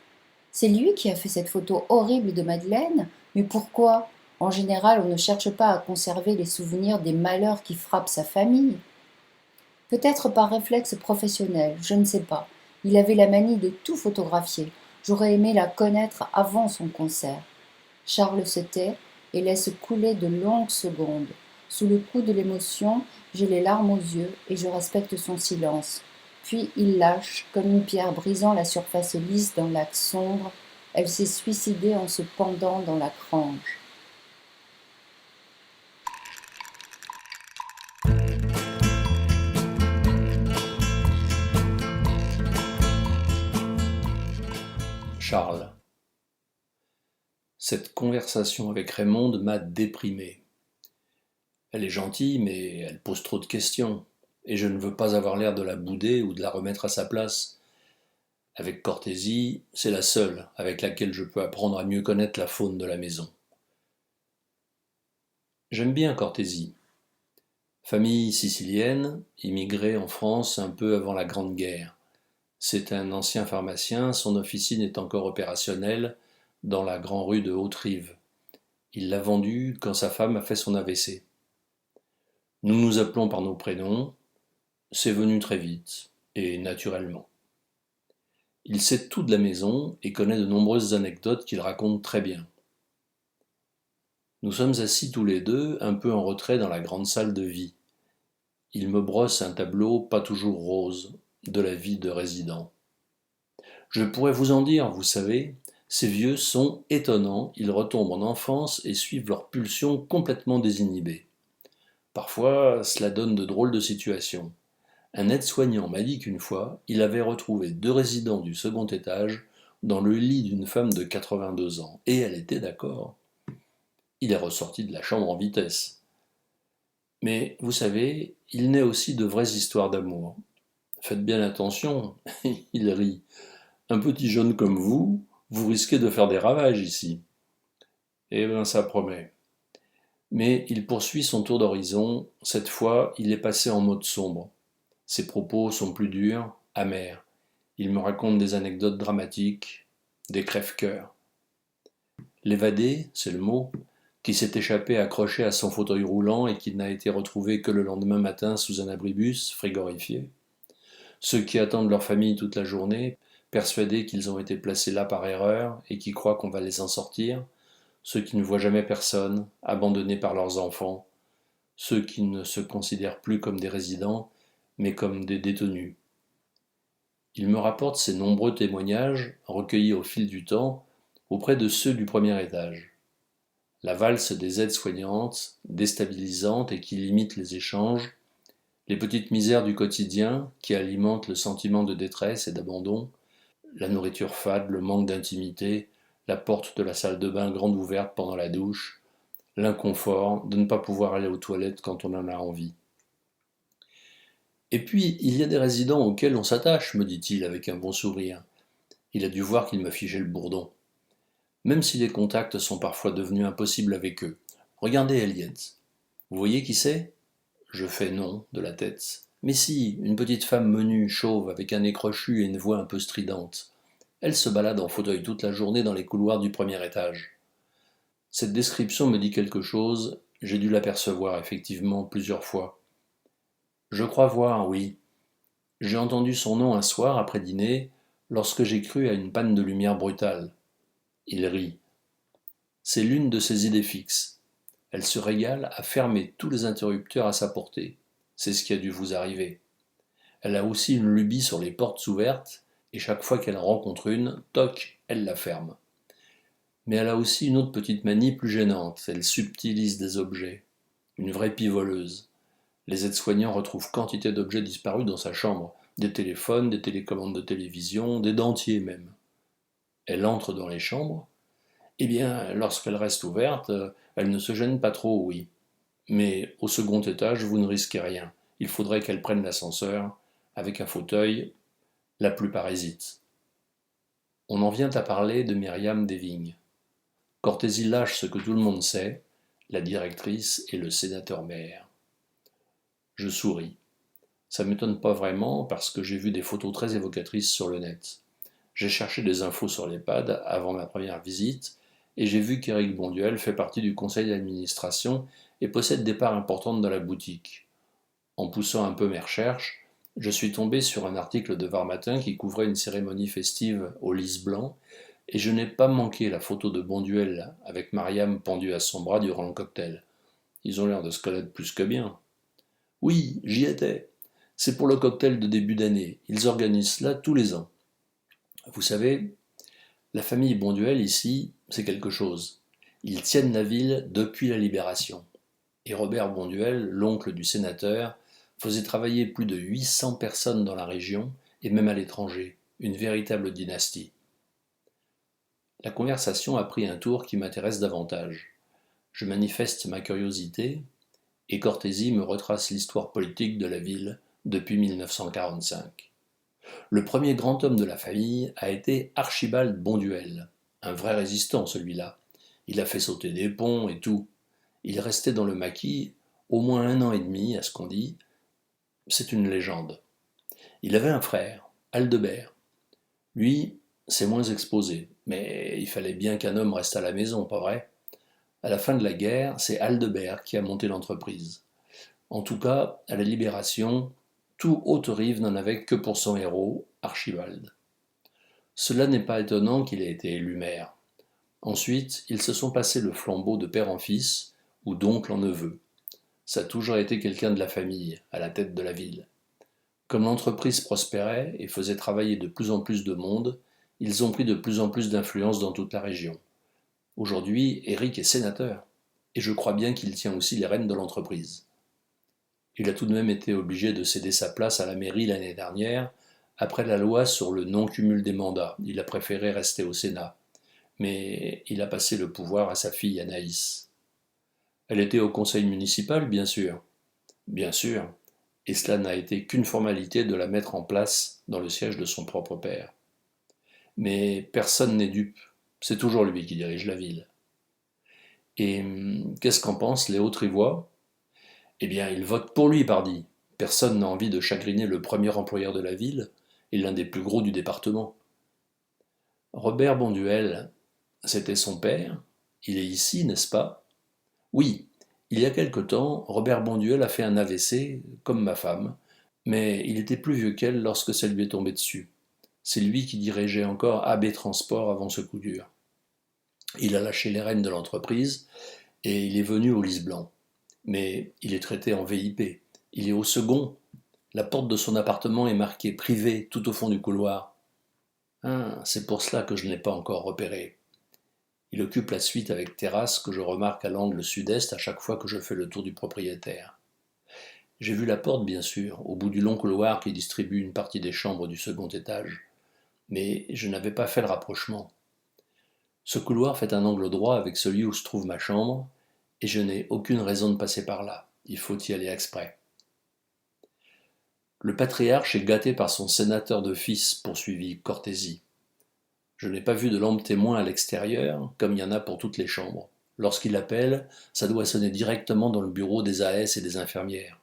C: C'est lui qui a fait cette photo horrible de Madeleine? Mais pourquoi? En général, on ne cherche pas à conserver les souvenirs des malheurs qui frappent sa famille. Peut-être par réflexe professionnel, je ne sais pas. Il avait la manie de tout photographier. J'aurais aimé la connaître avant son concert. Charles se tait et laisse couler de longues secondes. Sous le coup de l'émotion, j'ai les larmes aux yeux et je respecte son silence. Puis il lâche, comme une pierre brisant la surface lisse d'un lac sombre. Elle s'est suicidée en se pendant dans la grange.
A: Charles. Cette conversation avec Raymonde m'a déprimé. Elle est gentille, mais elle pose trop de questions, et je ne veux pas avoir l'air de la bouder ou de la remettre à sa place. Avec Cortésie, c'est la seule avec laquelle je peux apprendre à mieux connaître la faune de la maison. J'aime bien Cortésie. Famille sicilienne, immigrée en France un peu avant la Grande Guerre. C'est un ancien pharmacien, son officine est encore opérationnelle dans la grande rue de Haute-Rive. Il l'a vendue quand sa femme a fait son AVC. Nous nous appelons par nos prénoms, c'est venu très vite, et naturellement. Il sait tout de la maison et connaît de nombreuses anecdotes qu'il raconte très bien. Nous sommes assis tous les deux, un peu en retrait dans la grande salle de vie. Il me brosse un tableau pas toujours rose de la vie de résident. Je pourrais vous en dire, vous savez, ces vieux sont étonnants, ils retombent en enfance et suivent leurs pulsions complètement désinhibées. Parfois, cela donne de drôles de situations. Un aide-soignant m'a dit qu'une fois, il avait retrouvé 2 résidents du second étage dans le lit d'une femme de 82 ans, et elle était d'accord. Il est ressorti de la chambre en vitesse. Mais, vous savez, il naît aussi de vraies histoires d'amour. Faites bien attention, il rit. Un petit jeune comme vous risquez de faire des ravages ici. Eh bien, ça promet. Mais il poursuit son tour d'horizon. Cette fois, il est passé en mode sombre. Ses propos sont plus durs, amers. Il me raconte des anecdotes dramatiques, des crève-cœurs. L'évadé, c'est le mot, qui s'est échappé accroché à son fauteuil roulant et qui n'a été retrouvé que le lendemain matin sous un abribus frigorifié. Ceux qui attendent leur famille toute la journée, persuadés qu'ils ont été placés là par erreur et qui croient qu'on va les en sortir, ceux qui ne voient jamais personne, abandonnés par leurs enfants, ceux qui ne se considèrent plus comme des résidents, mais comme des détenus. Il me rapporte ces nombreux témoignages, recueillis au fil du temps, auprès de ceux du premier étage. La valse des aides-soignantes, déstabilisante et qui limite les échanges, les petites misères du quotidien qui alimentent le sentiment de détresse et d'abandon, la nourriture fade, le manque d'intimité, la porte de la salle de bain grande ouverte pendant la douche, l'inconfort de ne pas pouvoir aller aux toilettes quand on en a envie. Et puis, il y a des résidents auxquels on s'attache, me dit-il avec un bon sourire. Il a dû voir qu'il me figeait le bourdon. Même si les contacts sont parfois devenus impossibles avec eux. Regardez Elliot. Vous voyez qui c'est? Je fais non de la tête. Mais si, une petite femme menue, chauve, avec un nez crochu et une voix un peu stridente. Elle se balade en fauteuil toute la journée dans les couloirs du premier étage. Cette description me dit quelque chose, j'ai dû l'apercevoir effectivement plusieurs fois. Je crois voir, oui. J'ai entendu son nom un soir après dîner, lorsque j'ai cru à une panne de lumière brutale. Il rit. C'est l'une de ses idées fixes. Elle se régale à fermer tous les interrupteurs à sa portée. C'est ce qui a dû vous arriver. Elle a aussi une lubie sur les portes ouvertes, et chaque fois qu'elle en rencontre une, toc, elle la ferme. Mais elle a aussi une autre petite manie plus gênante, elle subtilise des objets. Une vraie pivoleuse. Les aides-soignants retrouvent quantité d'objets disparus dans sa chambre, des téléphones, des télécommandes de télévision, des dentiers même. Elle entre dans les chambres. Eh bien, lorsqu'elle reste ouverte, elle ne se gêne pas trop, oui. Mais au second étage, vous ne risquez rien. Il faudrait qu'elle prenne l'ascenseur, avec un fauteuil, la plupart hésitent. On en vient à parler de Myriam Deving. Cortésie lâche ce que tout le monde sait, la directrice et le sénateur-maire. Je souris. Ça m'étonne pas vraiment parce que j'ai vu des photos très évocatrices sur le net. J'ai cherché des infos sur l'EHPAD avant ma première visite et j'ai vu qu'Éric Bonduel fait partie du conseil d'administration et possède des parts importantes dans la boutique. En poussant un peu mes recherches, je suis tombé sur un article de Var Matin qui couvrait une cérémonie festive au lys blanc et je n'ai pas manqué la photo de Bonduel avec Mariam pendue à son bras durant le cocktail. Ils ont l'air de se connaître plus que bien. Oui, j'y étais. C'est pour le cocktail de début d'année. Ils organisent cela tous les ans. Vous savez, la famille Bonduel ici, c'est quelque chose. Ils tiennent la ville depuis la Libération. Et Robert Bonduel, l'oncle du sénateur, faisait travailler plus de 800 personnes dans la région et même à l'étranger. Une véritable dynastie. La conversation a pris un tour qui m'intéresse davantage. Je manifeste ma curiosité et Cortési me retrace l'histoire politique de la ville depuis 1945. Le premier grand homme de la famille a été Archibald Bonduel, un vrai résistant celui-là. Il a fait sauter des ponts et tout. Il restait dans le maquis au moins 1 an et demi, à ce qu'on dit. C'est une légende. Il avait un frère, Aldebert. Lui, c'est moins exposé, mais il fallait bien qu'un homme reste à la maison, pas vrai? À la fin de la guerre, c'est Aldebert qui a monté l'entreprise. En tout cas, à la Libération, tout Haute-Rive n'en avait que pour son héros, Archibald. Cela n'est pas étonnant qu'il ait été élu maire. Ensuite, ils se sont passés le flambeau de père en fils, ou d'oncle en neveu. Ça a toujours été quelqu'un de la famille, à la tête de la ville. Comme l'entreprise prospérait et faisait travailler de plus en plus de monde, ils ont pris de plus en plus d'influence dans toute la région. Aujourd'hui, Éric est sénateur, et je crois bien qu'il tient aussi les rênes de l'entreprise. Il a tout de même été obligé de céder sa place à la mairie l'année dernière, après la loi sur le non-cumul des mandats. Il a préféré rester au Sénat. Mais il a passé le pouvoir à sa fille Anaïs. Elle était au conseil municipal, bien sûr. Bien sûr. Et cela n'a été qu'une formalité de la mettre en place dans le siège de son propre père. Mais personne n'est dupe. C'est toujours lui qui dirige la ville. Et qu'est-ce qu'en pensent les Hauts-Trivois? Eh bien, ils votent pour lui, pardi. Personne n'a envie de chagriner le premier employeur de la ville et l'un des plus gros du département. Robert Bonduel, c'était son père. Il est ici, n'est-ce pas? Oui, il y a quelque temps, Robert Bonduel a fait un AVC, comme ma femme, mais il était plus vieux qu'elle lorsque ça lui est tombé dessus. C'est lui qui dirigeait encore AB Transport avant ce coup dur. Il a lâché les rênes de l'entreprise et il est venu au lys blanc. Mais il est traité en VIP. Il est au second. La porte de son appartement est marquée privé tout au fond du couloir. Ah, c'est pour cela que je ne l'ai pas encore repéré. Il occupe la suite avec terrasse que je remarque à l'angle sud-est à chaque fois que je fais le tour du propriétaire. J'ai vu la porte, bien sûr, au bout du long couloir qui distribue une partie des chambres du second étage. Mais je n'avais pas fait le rapprochement. Ce couloir fait un angle droit avec celui où se trouve ma chambre, et je n'ai aucune raison de passer par là. Il faut y aller exprès. Le patriarche est gâté par son sénateur de fils, poursuivit Cortési. Je n'ai pas vu de lampe témoin à l'extérieur, comme il y en a pour toutes les chambres. Lorsqu'il appelle, ça doit sonner directement dans le bureau des AS et des infirmières.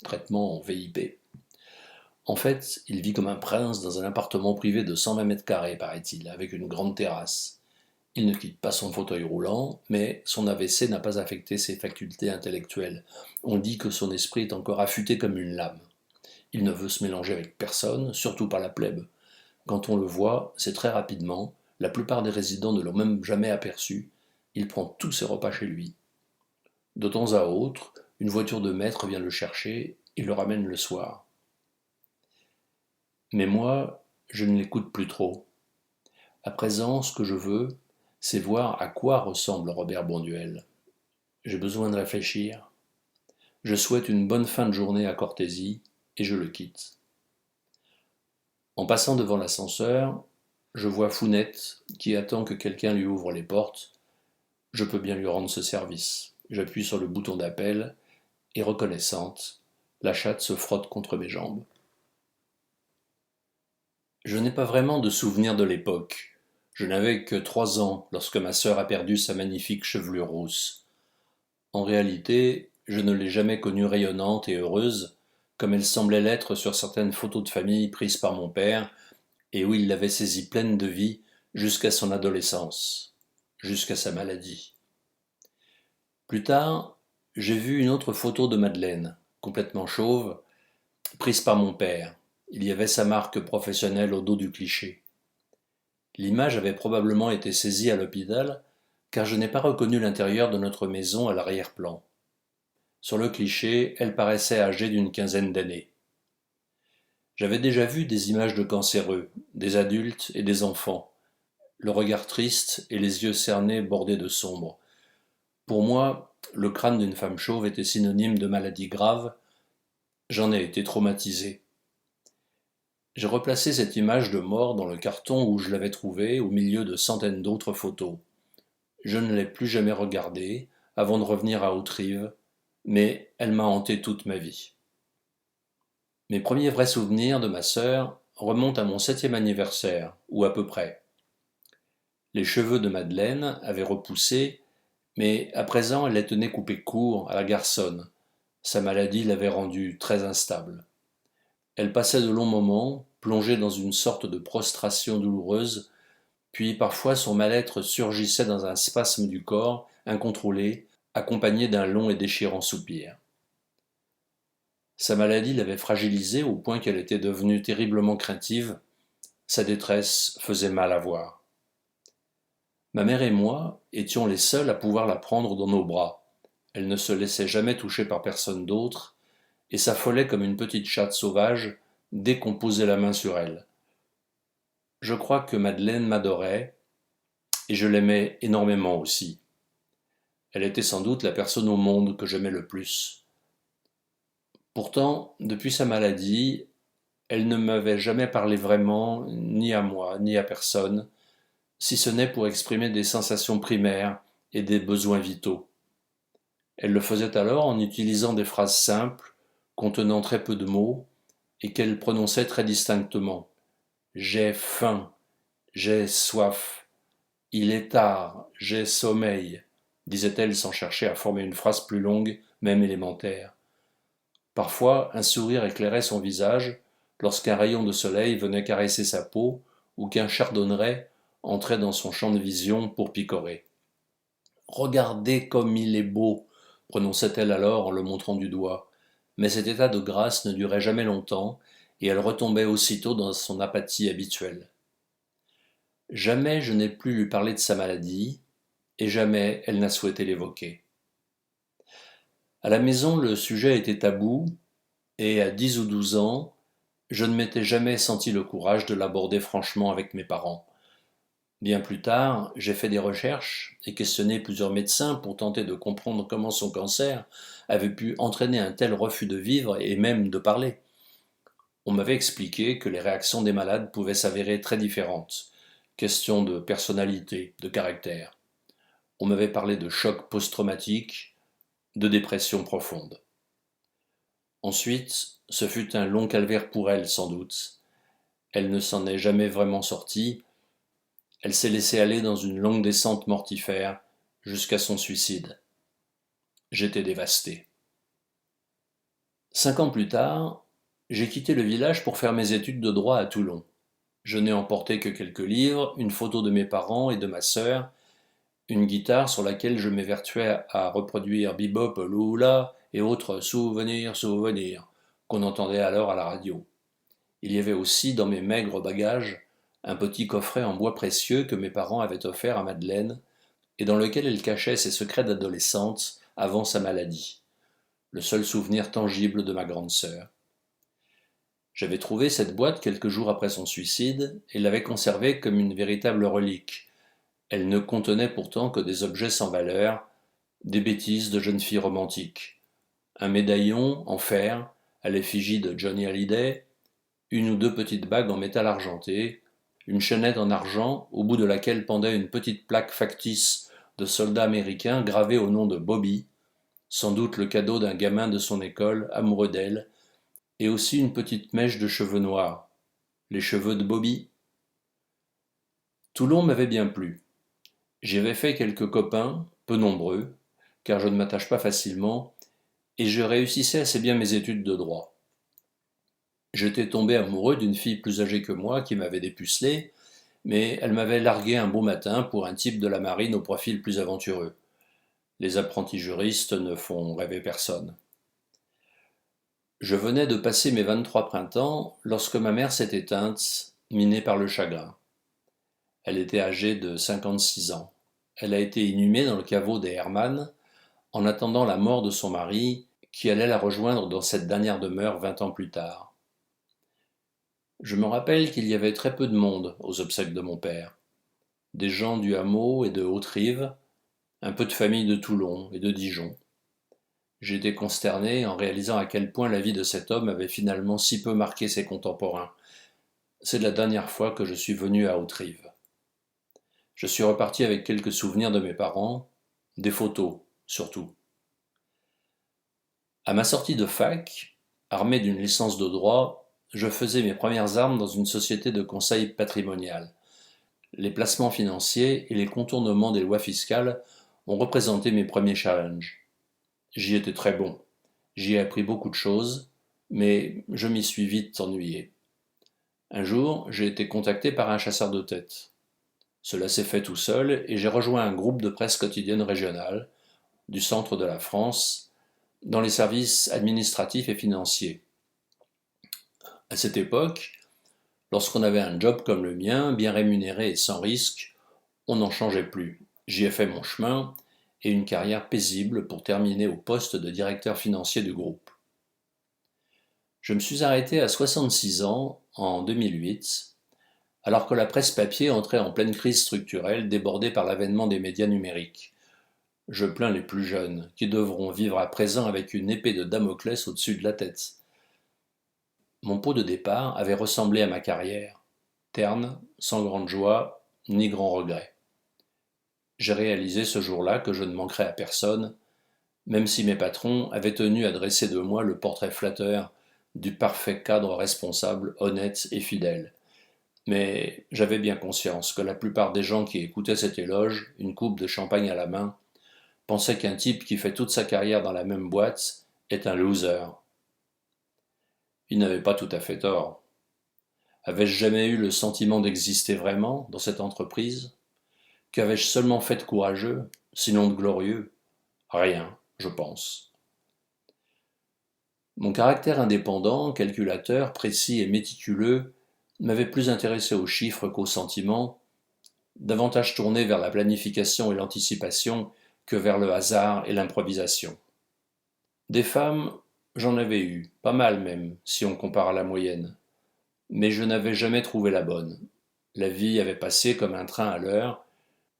A: Traitement en VIP. En fait, il vit comme un prince dans un appartement privé de 120 mètres carrés, paraît-il, avec une grande terrasse. Il ne quitte pas son fauteuil roulant, mais son AVC n'a pas affecté ses facultés intellectuelles. On dit que son esprit est encore affûté comme une lame. Il ne veut se mélanger avec personne, surtout pas la plèbe. Quand on le voit, c'est très rapidement, la plupart des résidents ne l'ont même jamais aperçu, il prend tous ses repas chez lui. De temps à autre, une voiture de maître vient le chercher et le ramène le soir. Mais moi, je ne l'écoute plus trop. À présent, ce que je veux, c'est voir à quoi ressemble Robert Bonduel. J'ai besoin de réfléchir. Je souhaite une bonne fin de journée à Cortési et je le quitte. En passant devant l'ascenseur, je vois Founette qui attend que quelqu'un lui ouvre les portes. Je peux bien lui rendre ce service. J'appuie sur le bouton d'appel et, reconnaissante, la chatte se frotte contre mes jambes. Je n'ai pas vraiment de souvenir de l'époque. Je n'avais que 3 ans lorsque ma sœur a perdu sa magnifique chevelure rousse. En réalité, je ne l'ai jamais connue rayonnante et heureuse, comme elle semblait l'être sur certaines photos de famille prises par mon père, et où il l'avait saisie pleine de vie jusqu'à son adolescence, jusqu'à sa maladie. Plus tard, j'ai vu une autre photo de Madeleine, complètement chauve, prise par mon père. Il y avait sa marque professionnelle au dos du cliché. L'image avait probablement été saisie à l'hôpital, car je n'ai pas reconnu l'intérieur de notre maison à l'arrière-plan. Sur le cliché, elle paraissait âgée d'une quinzaine d'années. J'avais déjà vu des images de cancéreux, des adultes et des enfants, le regard triste et les yeux cernés bordés de sombre. Pour moi, le crâne d'une femme chauve était synonyme de maladie grave. J'en ai été traumatisé. J'ai replacé cette image de mort dans le carton où je l'avais trouvée au milieu de centaines d'autres photos. Je ne l'ai plus jamais regardée avant de revenir à Haute-Rive, mais elle m'a hanté toute ma vie. Mes premiers vrais souvenirs de ma sœur remontent à mon 7e anniversaire, ou à peu près. Les cheveux de Madeleine avaient repoussé, mais à présent elle les tenait coupés courts à la garçonne. Sa maladie l'avait rendue très instable. Elle passait de longs moments, plongée dans une sorte de prostration douloureuse, puis parfois son mal-être surgissait dans un spasme du corps, incontrôlé, accompagné d'un long et déchirant soupir. Sa maladie l'avait fragilisée au point qu'elle était devenue terriblement craintive. Sa détresse faisait mal à voir. Ma mère et moi étions les seuls à pouvoir la prendre dans nos bras. Elle ne se laissait jamais toucher par personne d'autre, et s'affolait comme une petite chatte sauvage dès qu'on posait la main sur elle. Je crois que Madeleine m'adorait, et je l'aimais énormément aussi. Elle était sans doute la personne au monde que j'aimais le plus. Pourtant, depuis sa maladie, elle ne m'avait jamais parlé vraiment, ni à moi, ni à personne, si ce n'est pour exprimer des sensations primaires et des besoins vitaux. Elle le faisait alors en utilisant des phrases simples, contenant très peu de mots, et qu'elle prononçait très distinctement. J'ai faim, j'ai soif, il est tard, j'ai sommeil, disait-elle sans chercher à former une phrase plus longue, même élémentaire. Parfois, un sourire éclairait son visage lorsqu'un rayon de soleil venait caresser sa peau ou qu'un chardonneret entrait dans son champ de vision pour picorer. Regardez comme il est beau, prononçait-elle alors en le montrant du doigt. Mais cet état de grâce ne durait jamais longtemps, et elle retombait aussitôt dans son apathie habituelle. Jamais je n'ai plus lui parlé de sa maladie, et jamais elle n'a souhaité l'évoquer. À la maison, le sujet était tabou, et à 10 ou 12 ans, je ne m'étais jamais senti le courage de l'aborder franchement avec mes parents. Bien plus tard, j'ai fait des recherches et questionné plusieurs médecins pour tenter de comprendre comment son cancer avait pu entraîner un tel refus de vivre et même de parler. On m'avait expliqué que les réactions des malades pouvaient s'avérer très différentes, question de personnalité, de caractère. On m'avait parlé de choc post-traumatique, de dépression profonde. Ensuite, ce fut un long calvaire pour elle, sans doute. Elle ne s'en est jamais vraiment sortie. Elle s'est laissée aller dans une longue descente mortifère jusqu'à son suicide. J'étais dévasté. 5 ans plus tard, j'ai quitté le village pour faire mes études de droit à Toulon. Je n'ai emporté que quelques livres, une photo de mes parents et de ma sœur, une guitare sur laquelle je m'évertuais à reproduire Bebop, Lula et autres souvenirs qu'on entendait alors à la radio. Il y avait aussi dans mes maigres bagages un petit coffret en bois précieux que mes parents avaient offert à Madeleine et dans lequel elle cachait ses secrets d'adolescente avant sa maladie, le seul souvenir tangible de ma grande sœur. J'avais trouvé cette boîte quelques jours après son suicide et l'avais conservée comme une véritable relique. Elle ne contenait pourtant que des objets sans valeur, des bêtises de jeune fille romantique. Un médaillon en fer à l'effigie de Johnny Hallyday, une ou deux petites bagues en métal argenté, une chaînette en argent au bout de laquelle pendait une petite plaque factice de soldat américain gravée au nom de Bobby, sans doute le cadeau d'un gamin de son école amoureux d'elle, et aussi une petite mèche de cheveux noirs, les cheveux de Bobby. Toulon m'avait bien plu. J'y avais fait quelques copains, peu nombreux, car je ne m'attache pas facilement, et je réussissais assez bien mes études de droit. J'étais tombé amoureux d'une fille plus âgée que moi qui m'avait dépucelé, mais elle m'avait largué un beau matin pour un type de la marine au profil plus aventureux. Les apprentis juristes ne font rêver personne. Je venais de passer mes 23 printemps lorsque ma mère s'est éteinte, minée par le chagrin. Elle était âgée de 56 ans. Elle a été inhumée dans le caveau des Hermann en attendant la mort de son mari qui allait la rejoindre dans cette dernière demeure 20 ans plus tard. Je me rappelle qu'il y avait très peu de monde aux obsèques de mon père. Des gens du hameau et de Haute-Rive, un peu de famille de Toulon et de Dijon. J'ai été consterné en réalisant à quel point la vie de cet homme avait finalement si peu marqué ses contemporains. C'est la dernière fois que je suis venu à Haute-Rive. Je suis reparti avec quelques souvenirs de mes parents, des photos surtout. À ma sortie de fac, armé d'une licence de droit, je faisais mes premières armes dans une société de conseil patrimonial. Les placements financiers et les contournements des lois fiscales ont représenté mes premiers challenges. J'y étais très bon. J'y ai appris beaucoup de choses, mais je m'y suis vite ennuyé. Un jour, j'ai été contacté par un chasseur de tête. Cela s'est fait tout seul et j'ai rejoint un groupe de presse quotidienne régionale du centre de la France dans les services administratifs et financiers. À cette époque, lorsqu'on avait un job comme le mien, bien rémunéré et sans risque, on n'en changeait plus. J'y ai fait mon chemin et une carrière paisible pour terminer au poste de directeur financier du groupe. Je me suis arrêté à 66 ans en 2008, alors que la presse papier entrait en pleine crise structurelle débordée par l'avènement des médias numériques. Je plains les plus jeunes, qui devront vivre à présent avec une épée de Damoclès au-dessus de la tête. Mon pot de départ avait ressemblé à ma carrière, terne, sans grande joie, ni grand regret. J'ai réalisé ce jour-là que je ne manquerais à personne, même si mes patrons avaient tenu à dresser de moi le portrait flatteur du parfait cadre responsable, honnête et fidèle. Mais j'avais bien conscience que la plupart des gens qui écoutaient cet éloge, une coupe de champagne à la main, pensaient qu'un type qui fait toute sa carrière dans la même boîte est un loser. Ils n'avaient pas tout à fait tort. Avais-je jamais eu le sentiment d'exister vraiment dans cette entreprise ? Qu'avais-je seulement fait de courageux, sinon de glorieux ? Rien, je pense. Mon caractère indépendant, calculateur, précis et méticuleux m'avait plus intéressé aux chiffres qu'aux sentiments, davantage tourné vers la planification et l'anticipation que vers le hasard et l'improvisation. Des femmes, j'en avais eu, pas mal même, si on compare à la moyenne. Mais je n'avais jamais trouvé la bonne. La vie avait passé comme un train à l'heure,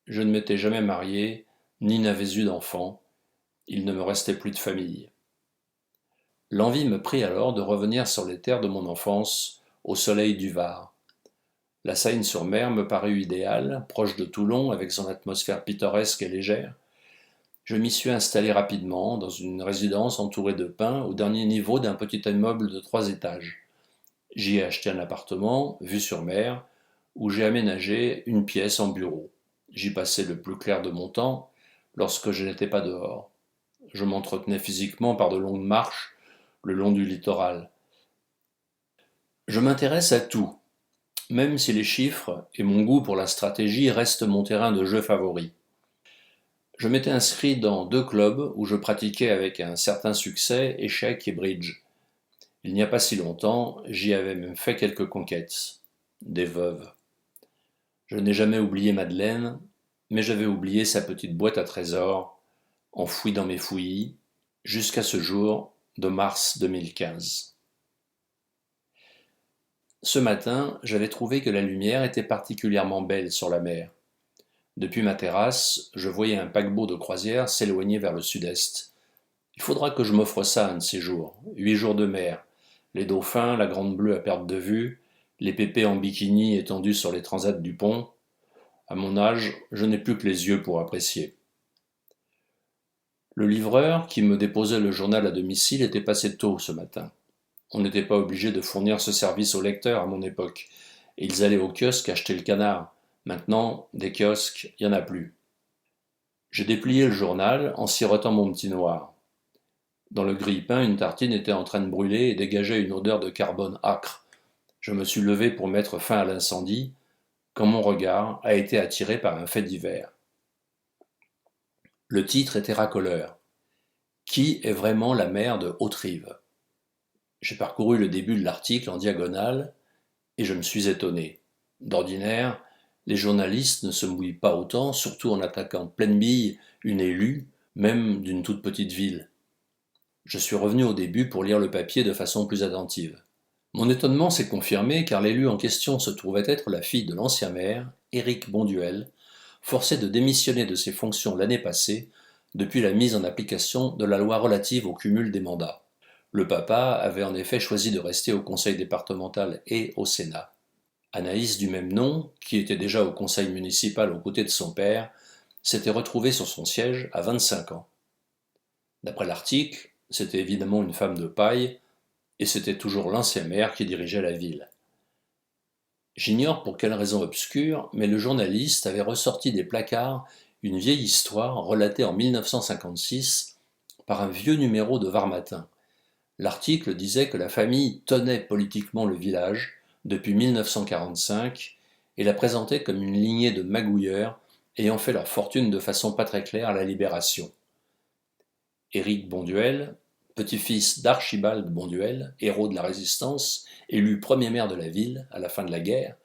A: je ne m'étais jamais marié, ni n'avais eu d'enfant, il ne me restait plus de famille. L'envie me prit alors de revenir sur les terres de mon enfance, au soleil du Var. La Seine-sur-Mer me parut idéale, proche de Toulon, avec son atmosphère pittoresque et légère. Je m'y suis installé rapidement, dans une résidence entourée de pins, au dernier niveau d'un petit immeuble de 3 étages. J'y ai acheté un appartement, vue sur mer, où j'ai aménagé une pièce en bureau. J'y passais le plus clair de mon temps, lorsque je n'étais pas dehors. Je m'entretenais physiquement par de longues marches, le long du littoral. Je m'intéresse à tout, même si les chiffres et mon goût pour la stratégie restent mon terrain de jeu favori. Je m'étais inscrit dans 2 clubs où je pratiquais avec un certain succès échecs et bridge. Il n'y a pas si longtemps, j'y avais même fait quelques conquêtes, des veuves. Je n'ai jamais oublié Madeleine, mais j'avais oublié sa petite boîte à trésors, enfouie dans mes fouillis, jusqu'à ce jour de mars 2015. Ce matin, j'avais trouvé que la lumière était particulièrement belle sur la mer. Depuis ma terrasse, je voyais un paquebot de croisière s'éloigner vers le sud-est. Il faudra que je m'offre ça un de ces jours, 8 jours de mer, les dauphins, la grande bleue à perte de vue, les pépés en bikini étendus sur les transats du pont. À mon âge, je n'ai plus que les yeux pour apprécier. Le livreur, qui me déposait le journal à domicile, était passé tôt ce matin. On n'était pas obligé de fournir ce service aux lecteurs à mon époque, et ils allaient au kiosque acheter le canard. Maintenant, des kiosques, il n'y en a plus. J'ai déplié le journal en sirotant mon petit noir. Dans le grille-pain, une tartine était en train de brûler et dégageait une odeur de carbone âcre. Je me suis levé pour mettre fin à l'incendie, quand mon regard a été attiré par un fait divers. Le titre était racoleur. Qui est vraiment la mère de Haute-Rive? J'ai parcouru le début de l'article en diagonale et je me suis étonné. D'ordinaire, les journalistes ne se mouillent pas autant, surtout en attaquant pleine bille une élue, même d'une toute petite ville. Je suis revenu au début pour lire le papier de façon plus attentive. Mon étonnement s'est confirmé car l'élue en question se trouvait être la fille de l'ancien maire, Éric Bonduel, forcé de démissionner de ses fonctions l'année passée depuis la mise en application de la loi relative au cumul des mandats. Le papa avait en effet choisi de rester au conseil départemental et au Sénat. Anaïs du même nom, qui était déjà au conseil municipal aux côtés de son père, s'était retrouvée sur son siège à 25 ans. D'après l'article, c'était évidemment une femme de paille, et c'était toujours l'ancien maire qui dirigeait la ville. J'ignore pour quelle raison obscure, mais le journaliste avait ressorti des placards une vieille histoire relatée en 1956 par un vieux numéro de Var Matin. L'article disait que la famille tenait politiquement le village depuis 1945 et la présentait comme une lignée de magouilleurs ayant fait leur fortune de façon pas très claire à la Libération. Éric Bonduel, petit-fils d'Archibald Bonduel, héros de la Résistance, élu premier maire de la ville à la fin de la guerre,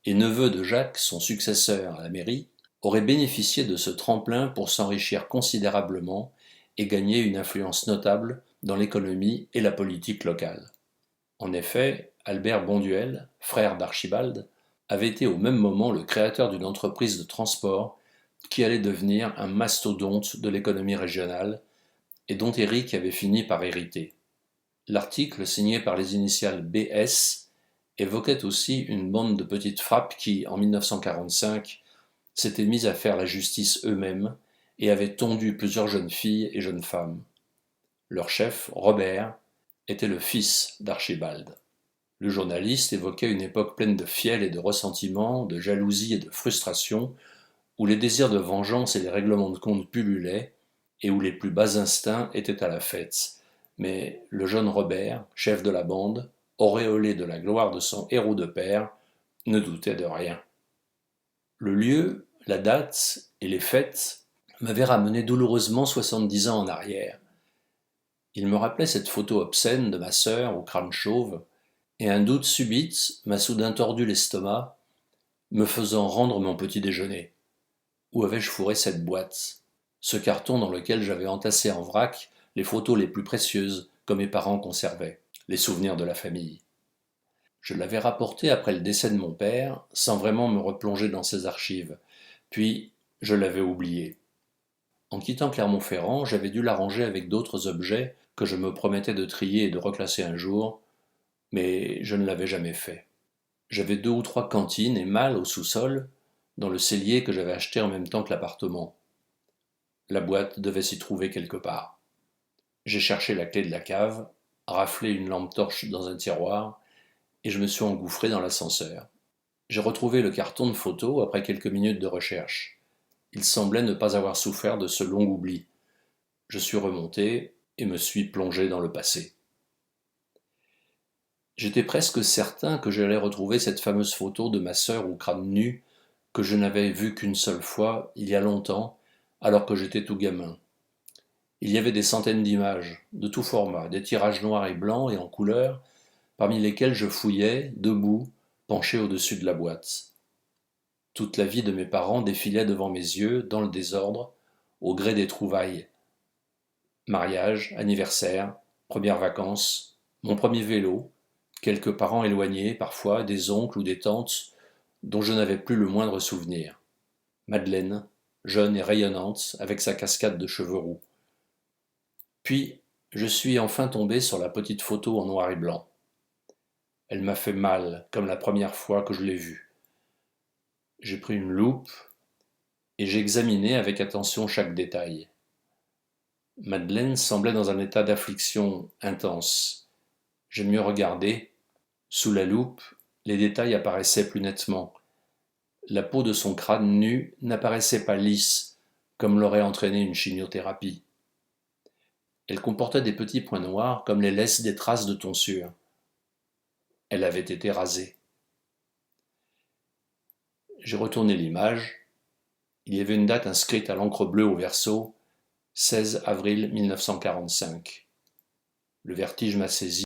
A: et neveu de Jacques, son successeur à la mairie, aurait bénéficié de ce tremplin pour s'enrichir considérablement et gagner une influence notable dans l'économie et la politique locale. En effet, Albert Bonduel, frère d'Archibald, avait été au même moment le créateur d'une entreprise de transport qui allait devenir un mastodonte de l'économie régionale et dont Éric avait fini par hériter. L'article, signé par les initiales BS, évoquait aussi une bande de petites frappes qui, en 1945, s'étaient mises à faire la justice eux-mêmes et avaient tondu plusieurs jeunes filles et jeunes femmes. Leur chef, Robert, était le fils d'Archibald. Le journaliste évoquait une époque pleine de fiel et de ressentiment, de jalousie et de frustration, où les désirs de vengeance et les règlements de compte pullulaient, et où les plus bas instincts étaient à la fête. Mais le jeune Robert, chef de la bande, auréolé de la gloire de son héros de père, ne doutait de rien. Le lieu, la date et les fêtes m'avaient ramené douloureusement 70 ans en arrière. Il me rappelait cette photo obscène de ma sœur au crâne chauve, et un doute subit m'a soudain tordu l'estomac, me faisant rendre mon petit déjeuner. Où avais-je fourré cette boîte? Ce carton dans lequel j'avais entassé en vrac les photos les plus précieuses que mes parents conservaient, les souvenirs de la famille. Je l'avais rapporté après le décès de mon père, sans vraiment me replonger dans ses archives, puis je l'avais oublié. En quittant Clermont-Ferrand, j'avais dû l'arranger avec d'autres objets que je me promettais de trier et de reclasser un jour, mais je ne l'avais jamais fait. J'avais 2 ou 3 cantines et malles au sous-sol, dans le cellier que j'avais acheté en même temps que l'appartement. La boîte devait s'y trouver quelque part. J'ai cherché la clé de la cave, raflé une lampe torche dans un tiroir, et je me suis engouffré dans l'ascenseur. J'ai retrouvé le carton de photos après quelques minutes de recherche. Il semblait ne pas avoir souffert de ce long oubli. Je suis remonté et me suis plongé dans le passé. J'étais presque certain que j'allais retrouver cette fameuse photo de ma sœur au crâne nu que je n'avais vue qu'une seule fois, il y a longtemps, alors que j'étais tout gamin. Il y avait des centaines d'images, de tout format, des tirages noirs et blancs et en couleur, parmi lesquels je fouillais, debout, penché au-dessus de la boîte. Toute la vie de mes parents défilait devant mes yeux, dans le désordre, au gré des trouvailles. Mariage, anniversaire, premières vacances, mon premier vélo, quelques parents éloignés, parfois, des oncles ou des tantes, dont je n'avais plus le moindre souvenir. Madeleine, jeune et rayonnante, avec sa cascade de cheveux roux. Puis, je suis enfin tombé sur la petite photo en noir et blanc. Elle m'a fait mal, comme la première fois que je l'ai vue. J'ai pris une loupe et j'ai examiné avec attention chaque détail. Madeleine semblait dans un état d'affliction intense. J'ai mieux regardé. Sous la loupe, les détails apparaissaient plus nettement. La peau de son crâne nu n'apparaissait pas lisse, comme l'aurait entraîné une chimiothérapie. Elle comportait des petits points noirs comme les laissent des traces de tonsure. Elle avait été rasée. J'ai retourné l'image. Il y avait une date inscrite à l'encre bleue au verso, 16 avril 1945. Le vertige m'a saisi.